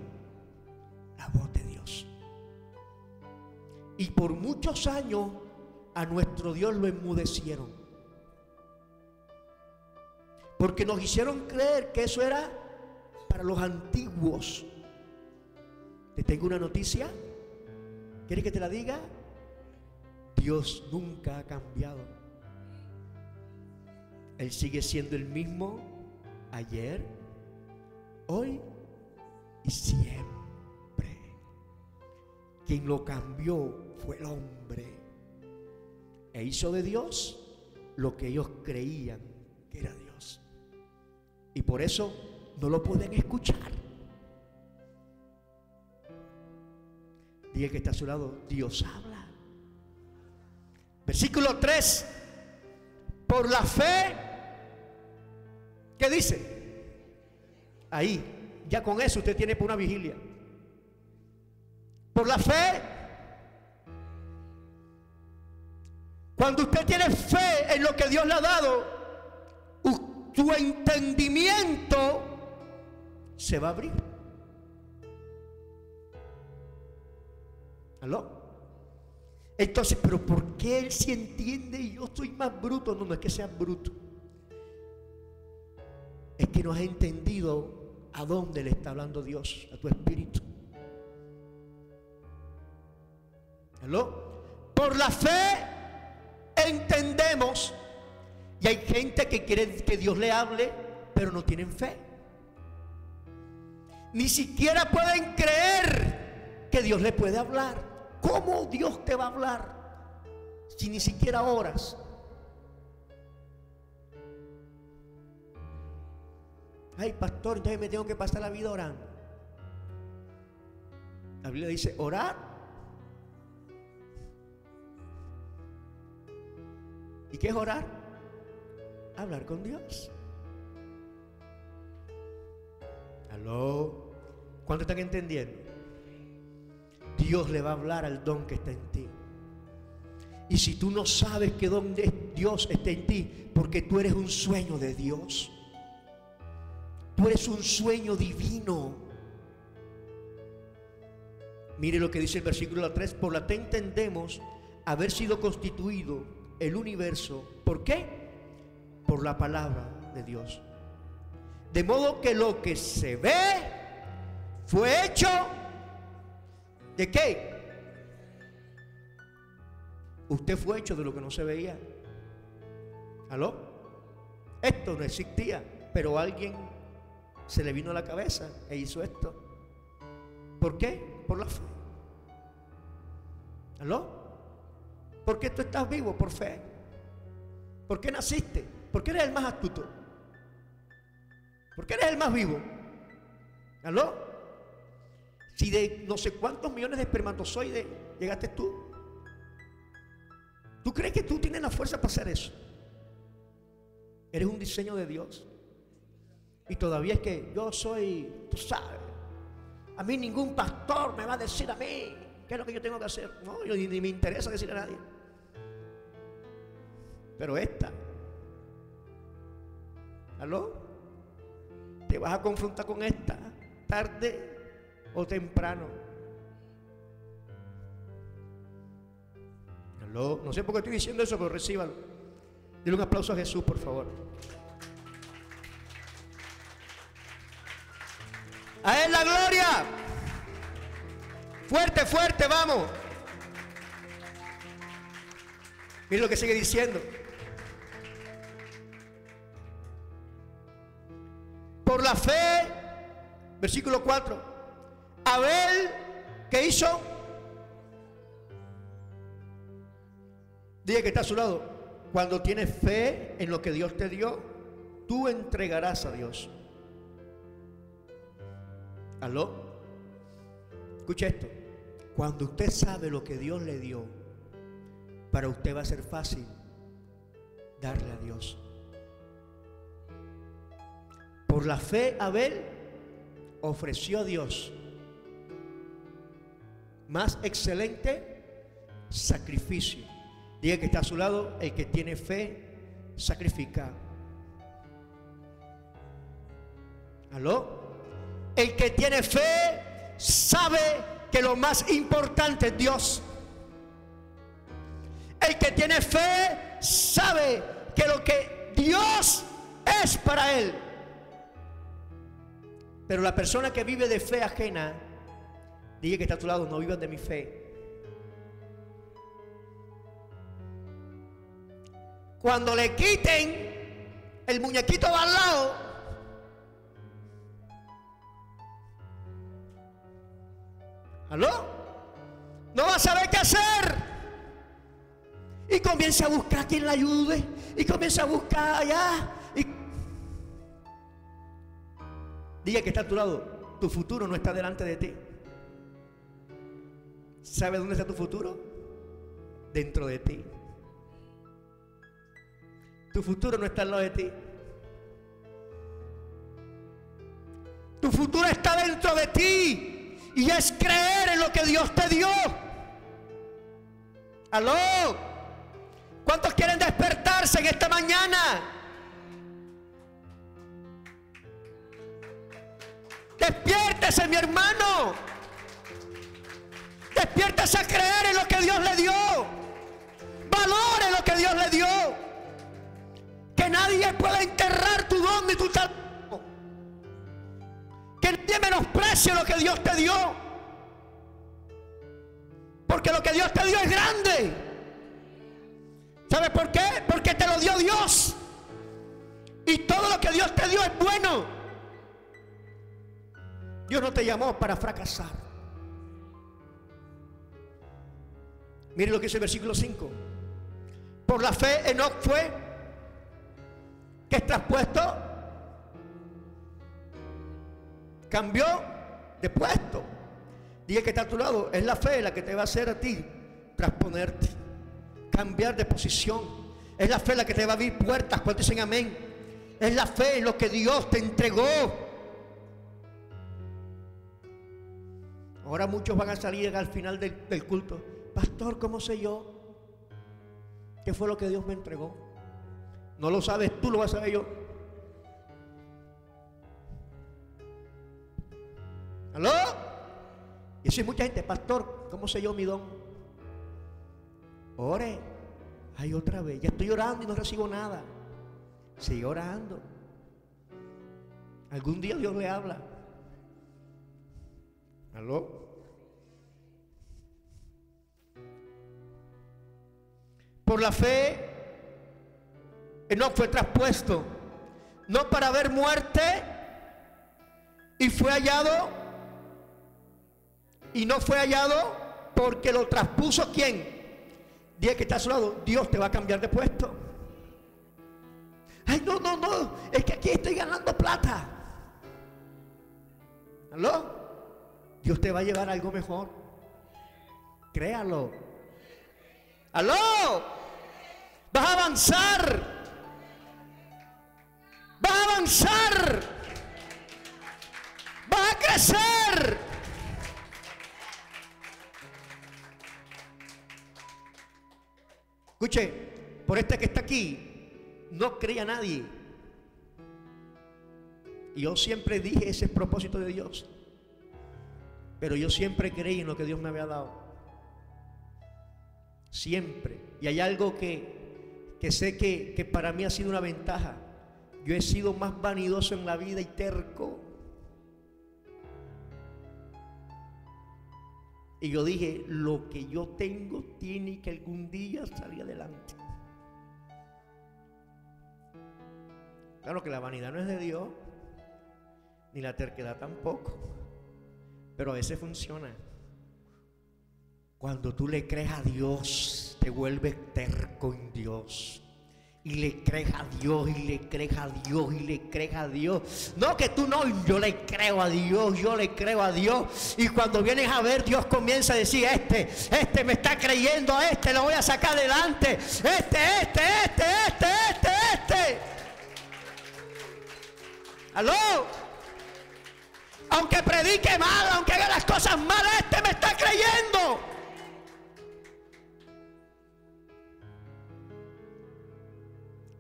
la voz de Dios. Y por muchos años a nuestro Dios lo enmudecieron, porque nos hicieron creer que eso era para los antiguos. Te tengo una noticia. ¿Quieres que te la diga? Dios nunca ha cambiado. Él sigue siendo el mismo ayer, hoy y siempre. Quien lo cambió fue el hombre, e hizo de Dios lo que ellos creían que era Dios. Y por eso no lo pueden escuchar. Diga que está a su lado, Dios habla. Versículo 3. Por la fe, ¿qué dice? Ahí, ya con eso usted tiene por una vigilia. Por la fe. Cuando usted tiene fe en lo que Dios le ha dado, su entendimiento se va a abrir. ¿Aló? Entonces, pero ¿por qué él sí entiende y yo soy más bruto? No, no es que seas bruto, es que no has entendido a dónde le está hablando Dios, a tu espíritu. ¿Aló? Por la fe entendemos. Y hay gente que quiere que Dios le hable, pero no tienen fe. Ni siquiera pueden creer que Dios le puede hablar. ¿Cómo Dios te va a hablar si ni siquiera oras? Ay, pastor, entonces me tengo que pasar la vida orando. La Biblia dice orar. ¿Y qué es orar? Hablar con Dios. ¿Aló? ¿Cuánto están entendiendo? Dios le va a hablar al don que está en ti. Y si tú no sabes que donde Dios está en ti, porque tú eres un sueño de Dios, tú eres un sueño divino. Mire lo que dice el versículo 3: por la fe entendemos haber sido constituido el universo. ¿Por qué? Por la palabra de Dios. De modo que lo que se ve fue hecho ¿de qué? Usted fue hecho de lo que no se veía. ¿Aló? Esto no existía, pero a alguien se le vino a la cabeza e hizo esto. ¿Por qué? Por la fe. ¿Aló? ¿Por qué tú estás vivo? Por fe. ¿Por qué naciste? ¿Por qué eres el más astuto? ¿Por qué eres el más vivo? ¿Aló? Si de no sé cuántos millones de espermatozoides llegaste tú, ¿tú crees que tú tienes la fuerza para hacer eso? Eres un diseño de Dios. Y todavía es que yo soy, tú sabes, a mí ningún pastor me va a decir a mí qué es lo que yo tengo que hacer. No, yo ni me interesa decirle a nadie. Pero esta, ¿aló? Te vas a confrontar con esta tarde o temprano. ¿Aló? No sé por qué estoy diciendo eso, pero recíbalo. Dile un aplauso a Jesús, por favor. A Él la gloria. Fuerte, fuerte, vamos. Mira lo que sigue diciendo. Por la fe, versículo 4. Abel, ¿qué hizo? Diga que está a su lado. Cuando tienes fe en lo que Dios te dio, tú entregarás a Dios. ¿Aló? Escucha esto. Cuando usted sabe lo que Dios le dio, para usted va a ser fácil darle a Dios. Por la fe Abel ofreció a Dios más excelente sacrificio. Diga que está a su lado: el que tiene fe sacrifica. ¿Aló? El que tiene fe sabe que lo más importante es Dios. El que tiene fe sabe que lo que Dios es para él. Pero la persona que vive de fe ajena, diga que está a tu lado: no vivas de mi fe. Cuando le quiten el muñequito de al lado, ¿aló? No va a saber qué hacer. Y comienza a buscar a quien la ayude. Y comienza a buscar allá. Y diga que está a tu lado: tu futuro no está delante de ti. ¿Sabe dónde está tu futuro? Dentro de ti. Tu futuro no está al lado de ti. Tu futuro está dentro de ti. Y es creer en lo que Dios te dio. ¿Aló? ¿Cuántos quieren despertarse en esta mañana? Despiértese, mi hermano. Despiértese a creer en lo que Dios le dio. Valore lo que Dios le dio. Que nadie pueda enterrar tu don ni tu talento. Que nadie menosprecie lo que Dios te dio. Porque lo que Dios te dio es grande. ¿Sabes por qué? Porque te lo dio Dios. Y todo lo que Dios te dio es bueno. Dios no te llamó para fracasar. Mire lo que dice el versículo 5. Por la fe Enoc fue, que es traspuesto, cambió de puesto. Diga que está a tu lado: es la fe la que te va a hacer a ti trasponerte, cambiar de posición. Es la fe la que te va a abrir puertas. ¿Cuántos dicen amén? Es la fe en lo que Dios te entregó. Ahora muchos van a salir al final del culto: pastor, ¿cómo sé yo qué fue lo que Dios me entregó? No lo sabes tú, lo vas a saber yo. ¿Aló? Y así mucha gente: pastor, ¿cómo sé yo mi don? Ore. Ay, otra vez. Ya estoy orando y no recibo nada. Sigue orando. Algún día Dios le habla. ¿Aló? Por la fe Enoc fue traspuesto, no para ver muerte, y fue hallado, y no fue hallado porque lo traspuso. ¿Quién? Diga que está a su lado: Dios te va a cambiar de puesto. Ay, no, es que aquí estoy ganando plata. ¿Aló? Dios te va a llevar a algo mejor. Créalo. ¿Aló? Vas a avanzar. Vas a avanzar. Vas a crecer. Escuche, por este que está aquí, no creía nadie. Y yo siempre dije: ese es el propósito de Dios. Pero yo siempre creí en lo que Dios me había dado. Siempre. Y hay algo que sé que para mí ha sido una ventaja. Yo he sido más vanidoso en la vida y terco. Y yo dije: lo que yo tengo tiene que algún día salir adelante. Claro que la vanidad no es de Dios, ni la terquedad tampoco. Pero a veces funciona. Cuando tú le crees a Dios, te vuelves terco en Dios. Y le crees a Dios, y le crees a Dios, y le crees a Dios. No que tú no, yo le creo a Dios, yo le creo a Dios. Y cuando vienes a ver, Dios comienza a decir: este me está creyendo, a este lo voy a sacar adelante. Este. ¿Aló? Aunque predique mal, aunque haga las cosas malas, este me está creyendo.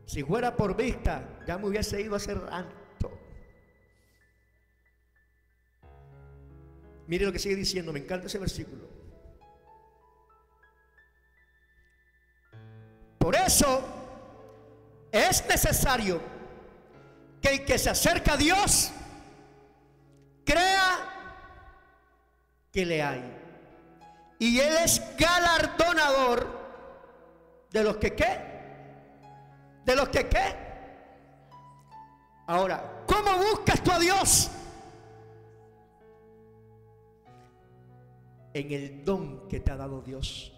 Si fuera por vista, ya me hubiese ido hace rato. Mire lo que sigue diciendo, me encanta ese versículo. Por eso es necesario que el que se acerca a Dios crea que le hay. Y Él es galardonador de los que ¿qué? ¿De los que qué? Ahora, ¿cómo buscas tú a Dios? En el don que te ha dado Dios.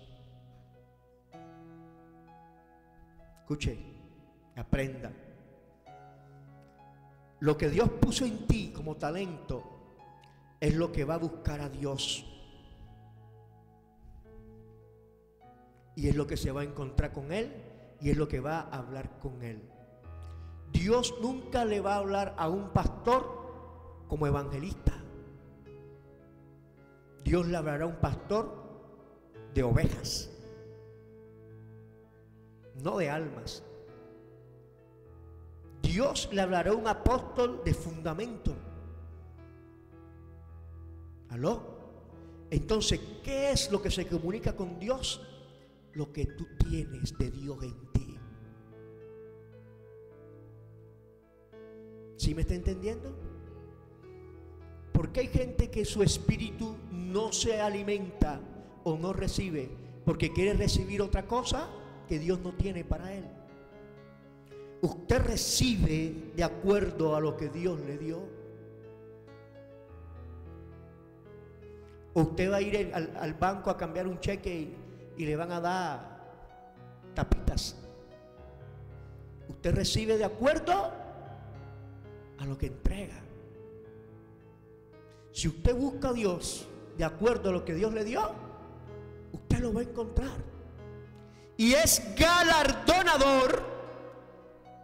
Escuche, aprenda. Lo que Dios puso en ti como talento es lo que va a buscar a Dios. Y es lo que se va a encontrar con Él y es lo que va a hablar con Él. Dios nunca le va a hablar a un pastor como evangelista. Dios le hablará a un pastor de ovejas, no de almas. Dios le hablará a un apóstol de fundamento. ¿Aló? Entonces, ¿qué es lo que se comunica con Dios? Lo que tú tienes de Dios en ti. ¿Sí me está entendiendo? Porque hay gente que su espíritu no se alimenta o no recibe porque quiere recibir otra cosa que Dios no tiene para él. Usted recibe de acuerdo a lo que Dios le dio. Usted va a ir al banco a cambiar un cheque y le van a dar tapitas. Usted recibe de acuerdo a lo que entrega. Si usted busca a Dios de acuerdo a lo que Dios le dio, usted lo va a encontrar. Y es galardonador.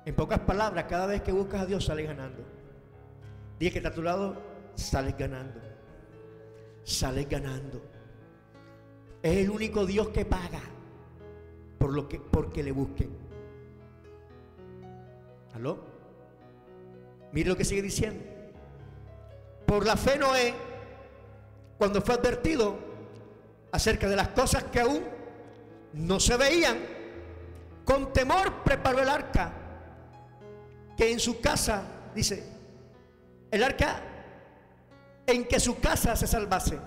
En pocas palabras, cada vez que buscas a Dios sales ganando. Dile que está a tu lado, sales ganando. Sales ganando. Es el único Dios que paga porque le busquen. ¿Aló? Mire lo que sigue diciendo. Por la fe Noé, cuando fue advertido acerca de las cosas que aún no se veían, con temor preparó el arca, que en su casa, dice, el arca en que su casa se salvase.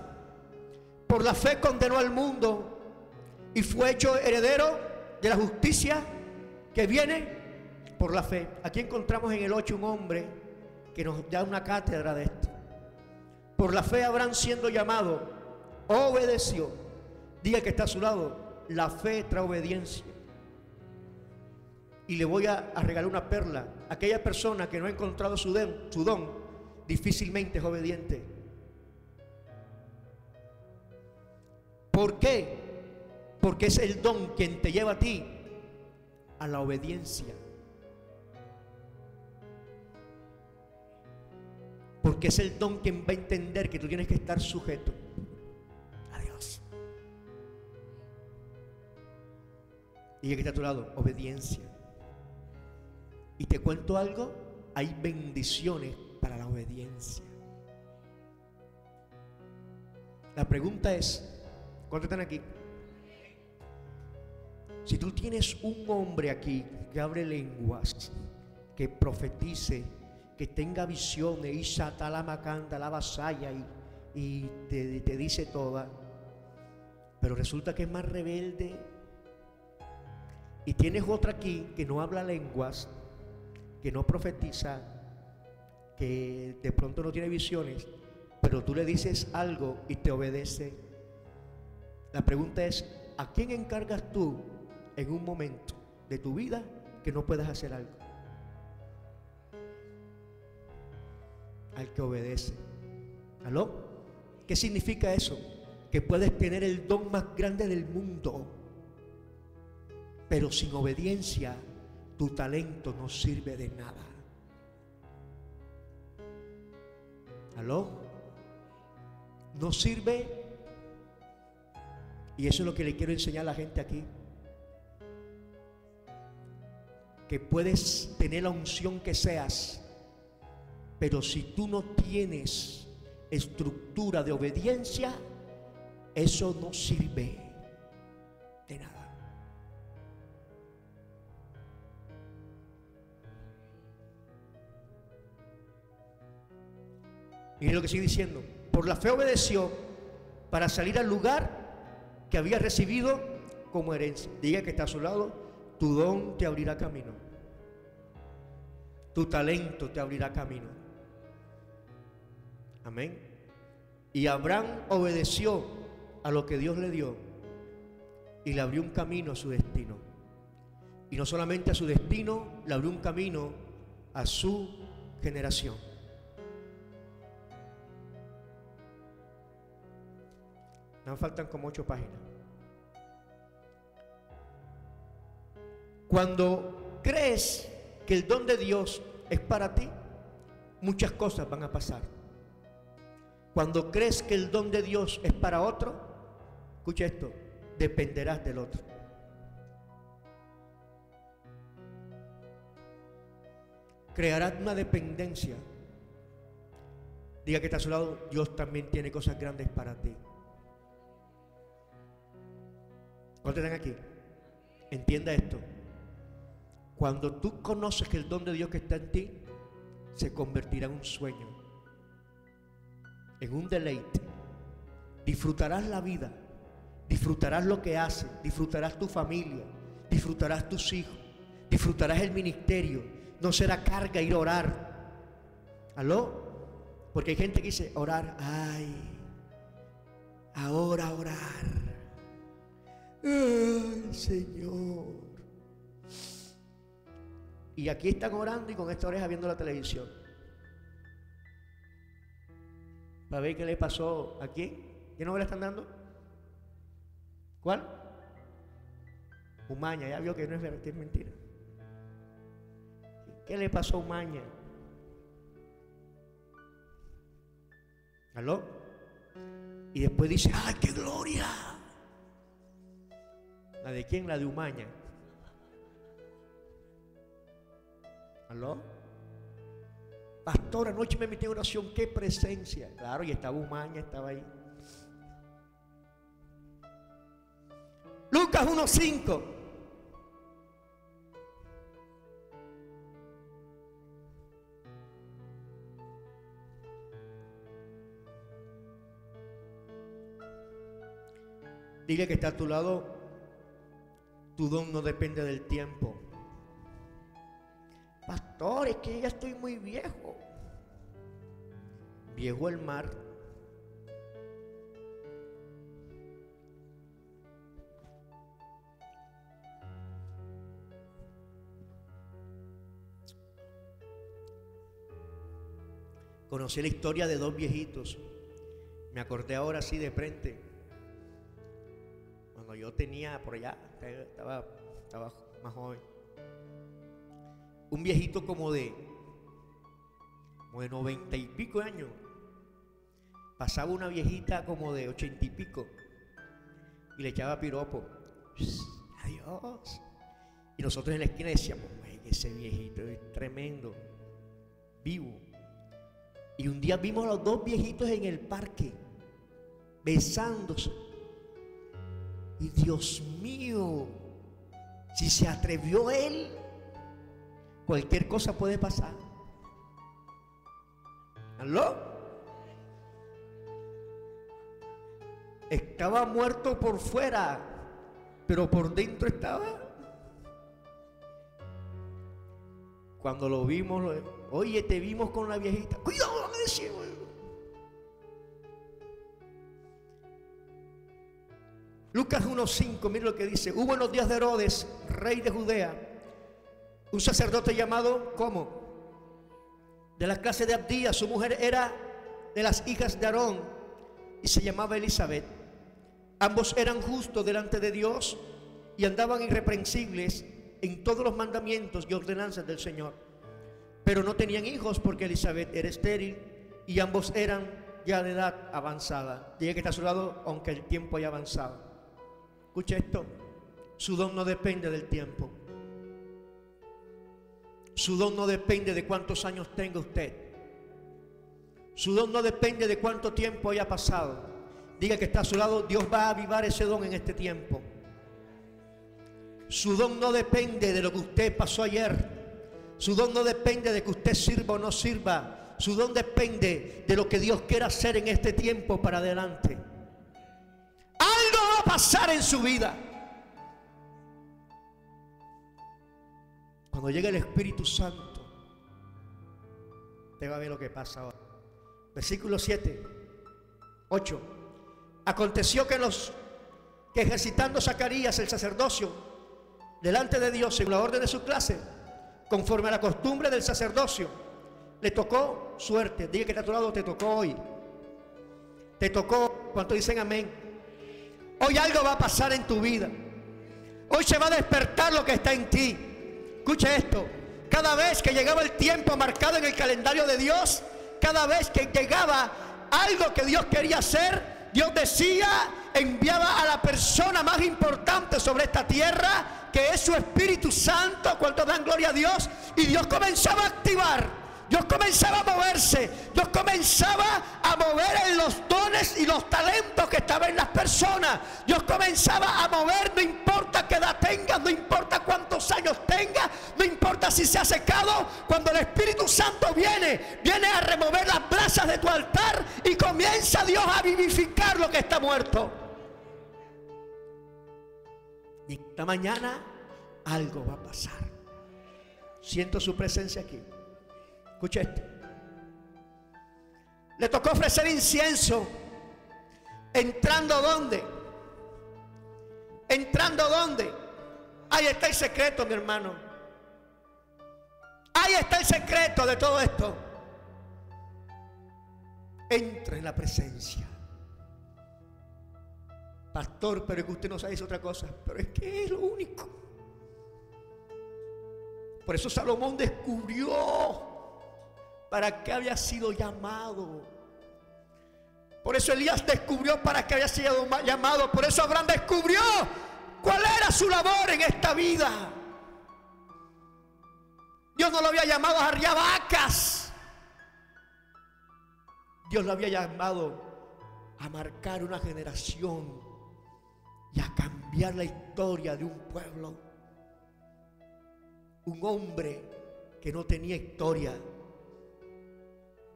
Por la fe condenó al mundo y fue hecho heredero de la justicia que viene por la fe. Aquí encontramos en el 8 un hombre que nos da una cátedra de esto. Por la fe Abraham, siendo llamado, obedeció. Diga que está a su lado, la fe trae obediencia. Y le voy a regalar una perla. Aquella persona que no ha encontrado su don difícilmente es obediente. ¿Por qué? Porque es el don quien te lleva a ti a la obediencia. Porque es el don quien va a entender que tú tienes que estar sujeto a Dios. Y ya que está a tu lado, obediencia. Y te cuento algo, hay bendiciones para la obediencia. La pregunta es, ¿cuántos están aquí? Si tú tienes un hombre aquí que abre lenguas, que profetice, que tenga visiones, y satalamacanda, la vasalla y te dice toda, pero resulta que es más rebelde, y tienes otra aquí que no habla lenguas, que no profetiza, que de pronto no tiene visiones, pero tú le dices algo y te obedece. La pregunta es, ¿a quién encargas tú en un momento de tu vida que no puedas hacer algo? Al que obedece. ¿Aló? ¿Qué significa eso? Que puedes tener el don más grande del mundo, pero sin obediencia tu talento no sirve de nada. ¿Aló? No sirve. Y eso es lo que le quiero enseñar a la gente aquí. Que puedes tener la unción que seas, pero si tú no tienes estructura de obediencia, eso no sirve de nada. Mire lo que sigue diciendo. Por la fe obedeció para salir al lugar que había recibido como herencia. Diga que está a su lado: tu don te abrirá camino, tu talento te abrirá camino. Amén. Y Abraham obedeció a lo que Dios le dio y le abrió un camino a su destino. Y no solamente a su destino, le abrió un camino a su generación. Nos faltan como 8 páginas. Cuando crees que el don de Dios es para ti, muchas cosas van a pasar. Cuando crees que el don de Dios es para otro, escucha esto, dependerás del otro. Crearás una dependencia. Diga que está a su lado: Dios también tiene cosas grandes para ti. ¿Cuántos están aquí? Entienda esto. Cuando tú conoces que el don de Dios que está en ti se convertirá en un sueño, en un deleite. Disfrutarás la vida, disfrutarás lo que haces, disfrutarás tu familia, disfrutarás tus hijos, disfrutarás el ministerio. No será carga ir a orar. ¿Aló? Porque hay gente que dice orar, ay, ahora orar. Ay, Señor. Y aquí están orando y con esta oreja viendo la televisión. Para ver qué le pasó a quién. ¿Qué nombre le están dando? ¿Cuál? Umaña. Ya vio que no es verdad, que es mentira. ¿Qué le pasó a Umaña? ¿Aló? Y después dice, ¡ay, qué gloria! ¿La de quién? La de Umaña. ¿Aló? Pastor, anoche me metí en oración, qué presencia. Claro, y estaba Umaña, estaba ahí. Lucas 1:5. Dile que está a tu lado: tu don no depende del tiempo. Pastor, es que ya estoy muy viejo. Viejo el mar. Conocí la historia de 2 viejitos. Me acordé ahora así de frente. Cuando yo tenía por allá, estaba más joven. Un viejito como de 90 y pico años. Pasaba una viejita como de 80 y pico y le echaba piropo. Adiós. Y nosotros en la esquina decíamos, ese viejito es tremendo, vivo. Y un día vimos a los 2 viejitos en el parque besándose. Y Dios mío, si se atrevió él, cualquier cosa puede pasar. ¿Aló? Estaba muerto por fuera, pero por dentro estaba. Cuando lo vimos, oye, te vimos con la viejita. Cuidado, me decimos. Lucas 1:5, mire lo que dice. Hubo en los días de Herodes, rey de Judea, un sacerdote llamado, ¿cómo? De la clase de Abdías. Su mujer era de las hijas de Aarón y se llamaba Elizabeth. Ambos eran justos delante de Dios y andaban irreprensibles en todos los mandamientos y ordenanzas del Señor. Pero no tenían hijos porque Elizabeth era estéril y ambos eran ya de edad avanzada. Diga que está a su lado, aunque el tiempo haya avanzado. Escuche esto, su don no depende del tiempo. Su don no depende de cuántos años tenga usted. Su don no depende de cuánto tiempo haya pasado. Diga que está a su lado, Dios va a avivar ese don en este tiempo. Su don no depende de lo que usted pasó ayer. Su don no depende de que usted sirva o no sirva. Su don depende de lo que Dios quiera hacer en este tiempo para adelante. Algo va a pasar en su vida. Cuando llegue el Espíritu Santo, usted va a ver lo que pasa ahora. Versículo 7, 8. Aconteció que ejercitando Zacarías el sacerdocio delante de Dios según la orden de su clase, conforme a la costumbre del sacerdocio, le tocó suerte. Diga que está a tu lado, te tocó hoy. Te tocó. ¿Cuántos dicen amén? Hoy algo va a pasar en tu vida. Hoy se va a despertar lo que está en ti. Escucha esto. Cada vez que llegaba el tiempo marcado en el calendario de Dios, cada vez que llegaba algo que Dios quería hacer, Dios decía, enviaba a la persona más importante sobre esta tierra, que es su Espíritu Santo. ¿Cuántos dan gloria a Dios? Y Dios comenzaba a activar. Dios comenzaba a moverse. Dios comenzaba a mover en los dones y los talentos que estaban en las personas. Dios comenzaba a mover, no importa qué edad tengas, no importa cuántos años tengas, no importa si se ha secado. Cuando el Espíritu Santo viene a remover las brasas de tu altar y comienza Dios a vivificar lo que está muerto. Y esta mañana algo va a pasar. Siento su presencia aquí. Escucha esto. Le tocó ofrecer incienso. ¿Entrando dónde? ¿Entrando dónde? Ahí está el secreto, mi hermano. Ahí está el secreto de todo esto. Entra en la presencia. Pastor, pero es que usted no sabe otra cosa. Pero es que es lo único. Por eso Salomón descubrió para qué había sido llamado. Por eso Elías descubrió para qué había sido llamado. Por eso Abraham descubrió cuál era su labor en esta vida. Dios no lo había llamado a arriar vacas. Dios lo había llamado a marcar una generación y a cambiar la historia de un pueblo. Un hombre que no tenía historia,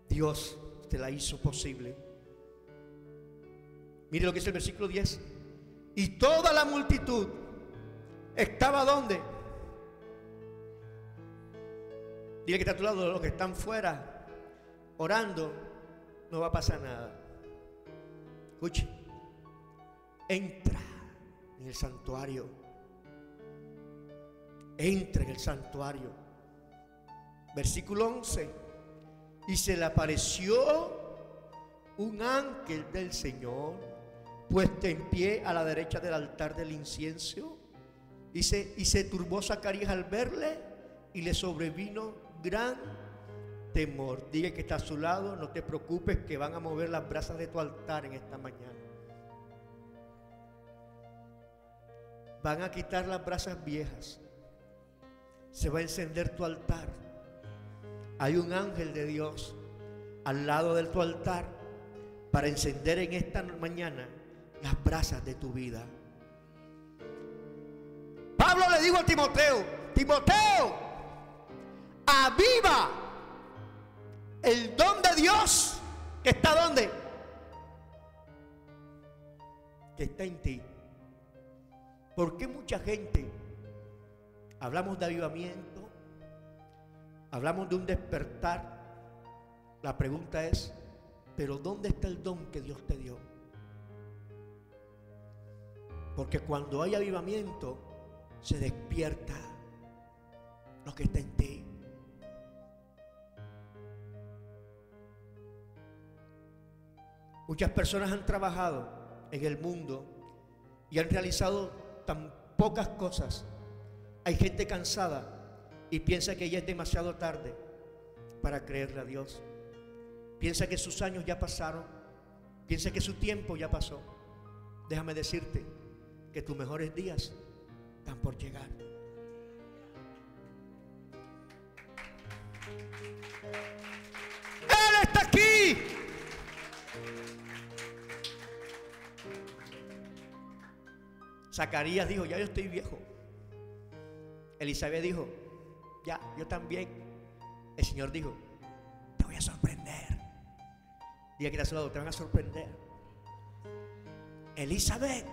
Dios te la hizo posible. Mire lo que dice el versículo 10. Y toda la multitud estaba ¿dónde? Dile que está a tu lado, los que están fuera orando, no va a pasar nada. Escuche, entra en el santuario. Entra en el santuario. Versículo 11. Y se le apareció un ángel del Señor, puesto en pie a la derecha del altar del incienso. Y se turbó Zacarías al verle, y le sobrevino gran temor. Diga que está a su lado, no te preocupes, que van a mover las brasas de tu altar en esta mañana. Van a quitar las brasas viejas. Se va a encender tu altar. Hay un ángel de Dios al lado de tu altar para encender en esta mañana las brasas de tu vida. Pablo le dijo a Timoteo: Timoteo, aviva el don de Dios que está ¿dónde? Que está en ti. ¿Por qué mucha gente hablamos de avivamiento? Hablamos de un despertar. La pregunta es, ¿pero dónde está el don que Dios te dio? Porque cuando hay avivamiento, se despierta lo que está en ti. Muchas personas han trabajado en el mundo y han realizado tan pocas cosas. Hay gente cansada y piensa que ya es demasiado tarde para creerle a Dios. Piensa que sus años ya pasaron. Piensa que su tiempo ya pasó. Déjame decirte que tus mejores días están por llegar. Él está aquí. Zacarías dijo: ya yo estoy viejo. Elizabeth dijo: ya, yo también. El Señor dijo: te voy a sorprender. Diga que a su lado: te van a sorprender. Elizabeth,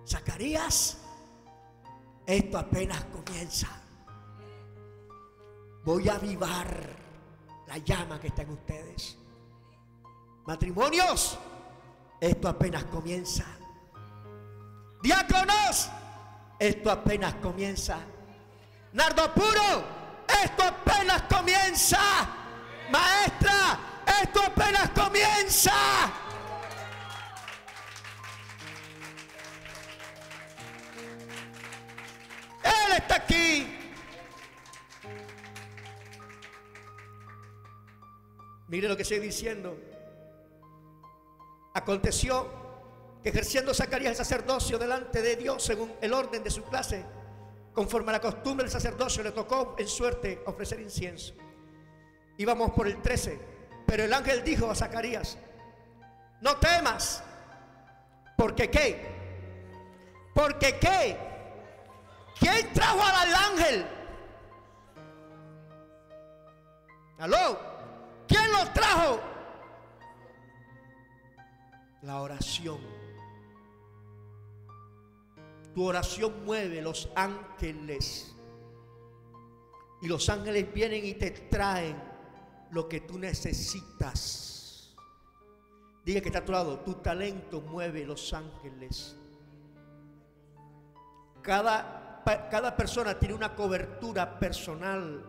Zacarías, esto apenas comienza. Voy a avivar la llama que está en ustedes. Matrimonios, esto apenas comienza. Diáconos, esto apenas comienza. Nardo puro, esto apenas comienza. Maestra, esto apenas comienza. Él está aquí. Mire lo que estoy diciendo. Aconteció que ejerciendo Zacarías el sacerdocio delante de Dios según el orden de su clase, conforme a la costumbre del sacerdocio, le tocó en suerte ofrecer incienso. Íbamos por el 13. Pero el ángel dijo a Zacarías: no temas. ¿Porque qué? ¿Porque qué? ¿Quién trajo al ángel? ¿Aló? ¿Quién lo trajo? La oración. Tu oración mueve los ángeles. Y los ángeles vienen y te traen lo que tú necesitas. Diga que está a tu lado: tu talento mueve los ángeles. Cada persona tiene una cobertura personal.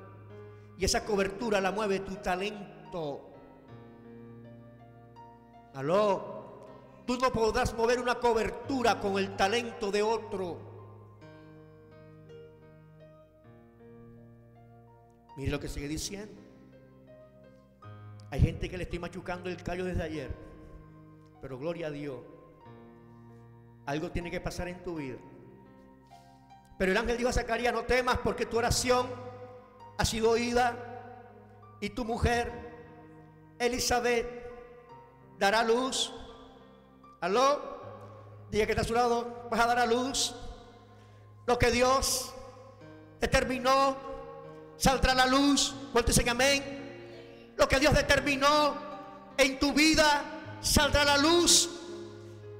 Y esa cobertura la mueve tu talento. ¿Aló? Tú no podrás mover una cobertura con el talento de otro. Mire lo que sigue diciendo. Hay gente que le estoy machucando el callo desde ayer, pero gloria a Dios, algo tiene que pasar en tu vida. Pero el ángel dijo a Zacarías: no temas, porque tu oración ha sido oída, y tu mujer Elizabeth dará luz. ¿Aló? Diga que está a su lado: vas a dar a luz. Lo que Dios determinó saldrá a la luz. ¿Cuántos dicen amén? Lo que Dios determinó en tu vida saldrá a la luz.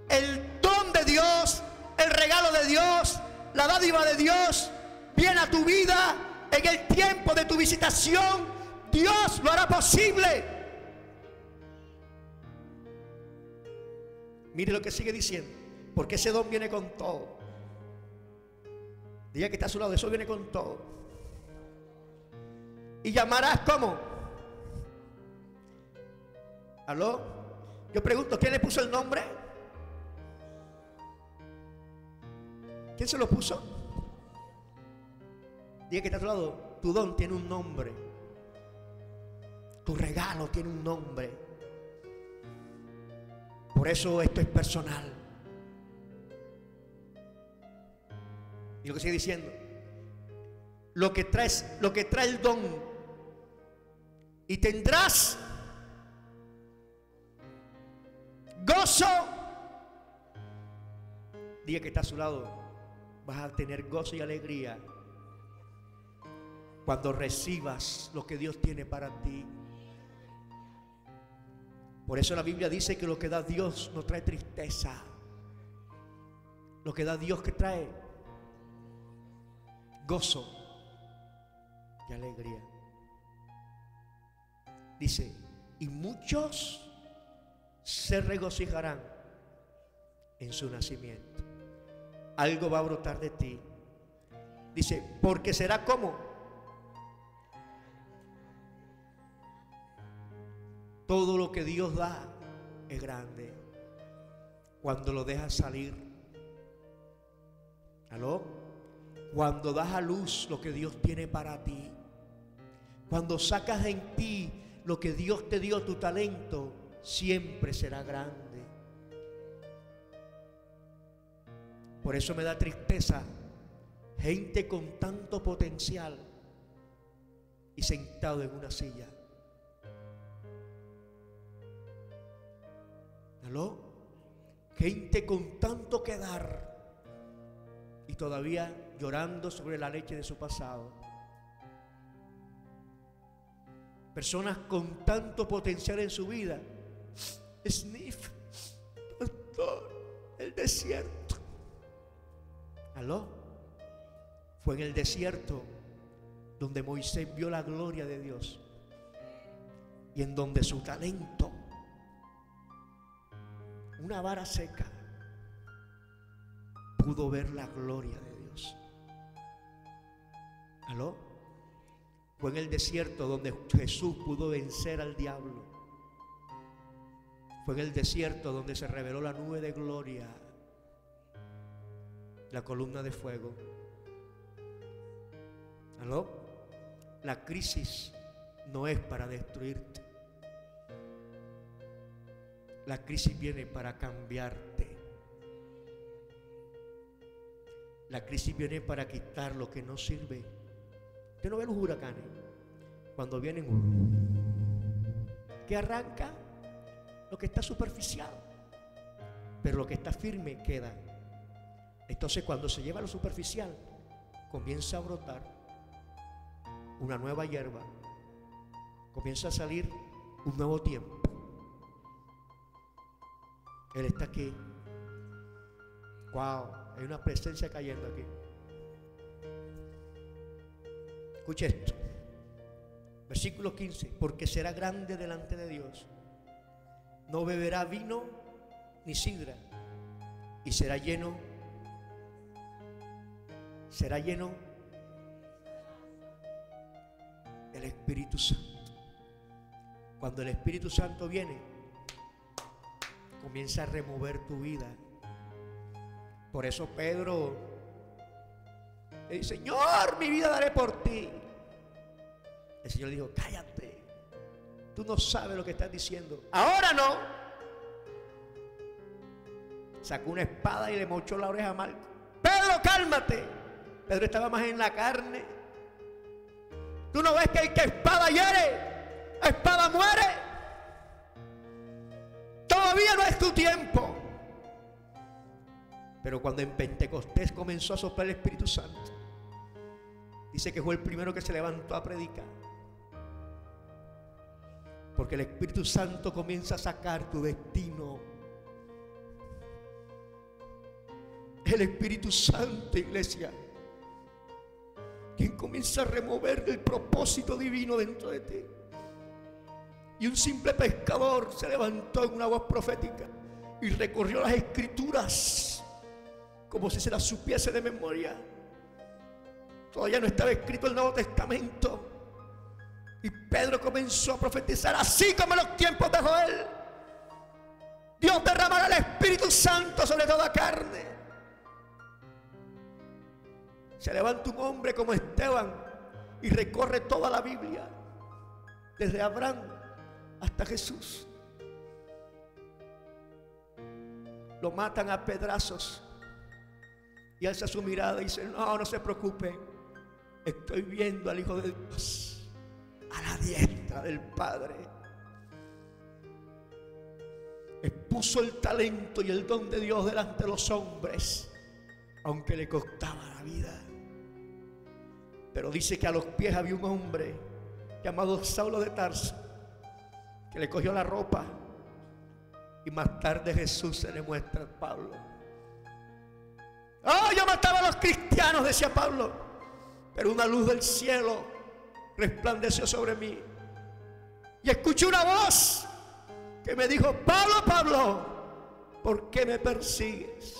El don de Dios, el regalo de Dios, la dádiva de Dios viene a tu vida en el tiempo de tu visitación. Dios lo hará posible. Mire lo que sigue diciendo: porque ese don viene con todo. Diga que está a su lado: eso viene con todo. Y llamarás ¿cómo? ¿Aló? Yo pregunto: ¿quién le puso el nombre? ¿Quién se lo puso? Diga que está a tu lado: tu don tiene un nombre. Tu regalo tiene un nombre. Por eso esto es personal. Y lo que sigue diciendo: lo que trae el don, y tendrás gozo. Diga que está a su lado: vas a tener gozo y alegría cuando recibas lo que Dios tiene para ti. Por eso la Biblia dice que lo que da Dios no trae tristeza. Lo que da Dios que trae gozo y alegría. Dice: y muchos se regocijarán en su nacimiento. Algo va a brotar de ti. Dice: porque será como todo lo que Dios da es grande cuando lo dejas salir. ¿Aló? Cuando das a luz lo que Dios tiene para ti, cuando sacas en ti lo que Dios te dio, tu talento, siempre será grande. Por eso me da tristeza gente con tanto potencial y sentado en una silla. ¿Aló? Gente con tanto que dar y todavía llorando sobre la leche de su pasado. Personas con tanto potencial en su vida. Sniff, pastor, el desierto. ¿Aló? Fue en el desierto donde Moisés vio la gloria de Dios y en donde su talento, una vara seca, pudo ver la gloria de Dios. ¿Aló? Fue en el desierto donde Jesús pudo vencer al diablo. Fue en el desierto donde se reveló la nube de gloria, la columna de fuego. ¿Aló? La crisis no es para destruirte. La crisis viene para cambiarte. La crisis viene para quitar lo que no sirve. Usted no ve los huracanes cuando vienen, que arranca lo que está superficial, pero lo que está firme queda. Entonces cuando se lleva lo superficial, comienza a brotar una nueva hierba, comienza a salir un nuevo tiempo. Él está aquí. Wow, hay una presencia cayendo aquí. Escuche esto. Versículo 15. Porque será grande delante de Dios. No beberá vino ni sidra. Y será lleno del Espíritu Santo. Cuando el Espíritu Santo viene, comienza a remover tu vida. Por eso Pedro le dice: Señor, mi vida daré por ti. El Señor dijo: cállate, tú no sabes lo que estás diciendo. Ahora no. Sacó una espada y le mochó la oreja a Marco. Pedro, cálmate. Pedro estaba más en la carne. ¿Tú no ves que el que espada hiere, a espada muere? Todavía no es tu tiempo. Pero cuando en Pentecostés comenzó a soplar el Espíritu Santo, dice que fue el primero que se levantó a predicar. Porque el Espíritu Santo comienza a sacar tu destino. El Espíritu Santo, iglesia, quien comienza a remover el propósito divino dentro de ti. Y un simple pescador se levantó en una voz profética y recorrió las escrituras como si se las supiese de memoria. Todavía no estaba escrito el Nuevo Testamento. Y Pedro comenzó a profetizar: así como en los tiempos de Joel, Dios derramará el Espíritu Santo sobre toda carne. Se levanta un hombre como Esteban y recorre toda la Biblia, desde Abraham hasta Jesús. Lo matan a pedrazos y alza su mirada y dice: no, no se preocupe, estoy viendo al Hijo de Dios a la diestra del Padre. Expuso el talento y el don de Dios delante de los hombres, aunque le costaba la vida. Pero dice que a los pies había un hombre llamado Saulo de Tarso, que le cogió la ropa, y más tarde Jesús se le muestra a Pablo. Oh, yo mataba a los cristianos, decía Pablo, pero una luz del cielo resplandeció sobre mí y escuché una voz que me dijo: Pablo, Pablo, ¿por qué me persigues?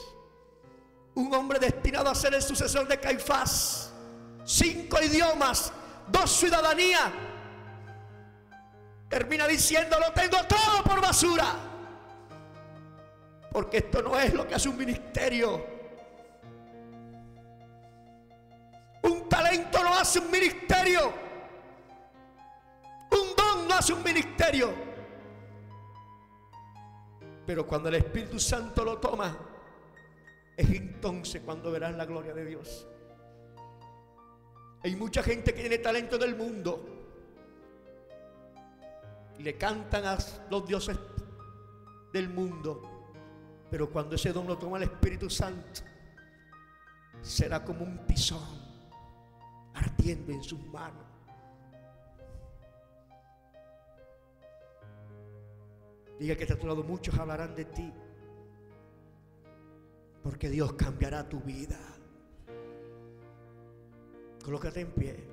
Un hombre destinado a ser el sucesor de Caifás, 5 idiomas, 2 ciudadanías, termina diciendo: lo tengo todo por basura, porque esto no es lo que hace un ministerio. Un talento no hace un ministerio. Un don mundo hace un ministerio, pero cuando el Espíritu Santo lo toma, es entonces cuando verás la gloria de Dios. Hay mucha gente que tiene talento del mundo y le cantan a los dioses del mundo, pero cuando ese don lo toma el Espíritu Santo, será como un tizón ardiendo en sus manos. Diga que te ha tocado, muchos hablarán de ti, porque Dios cambiará tu vida. Colócate en pie.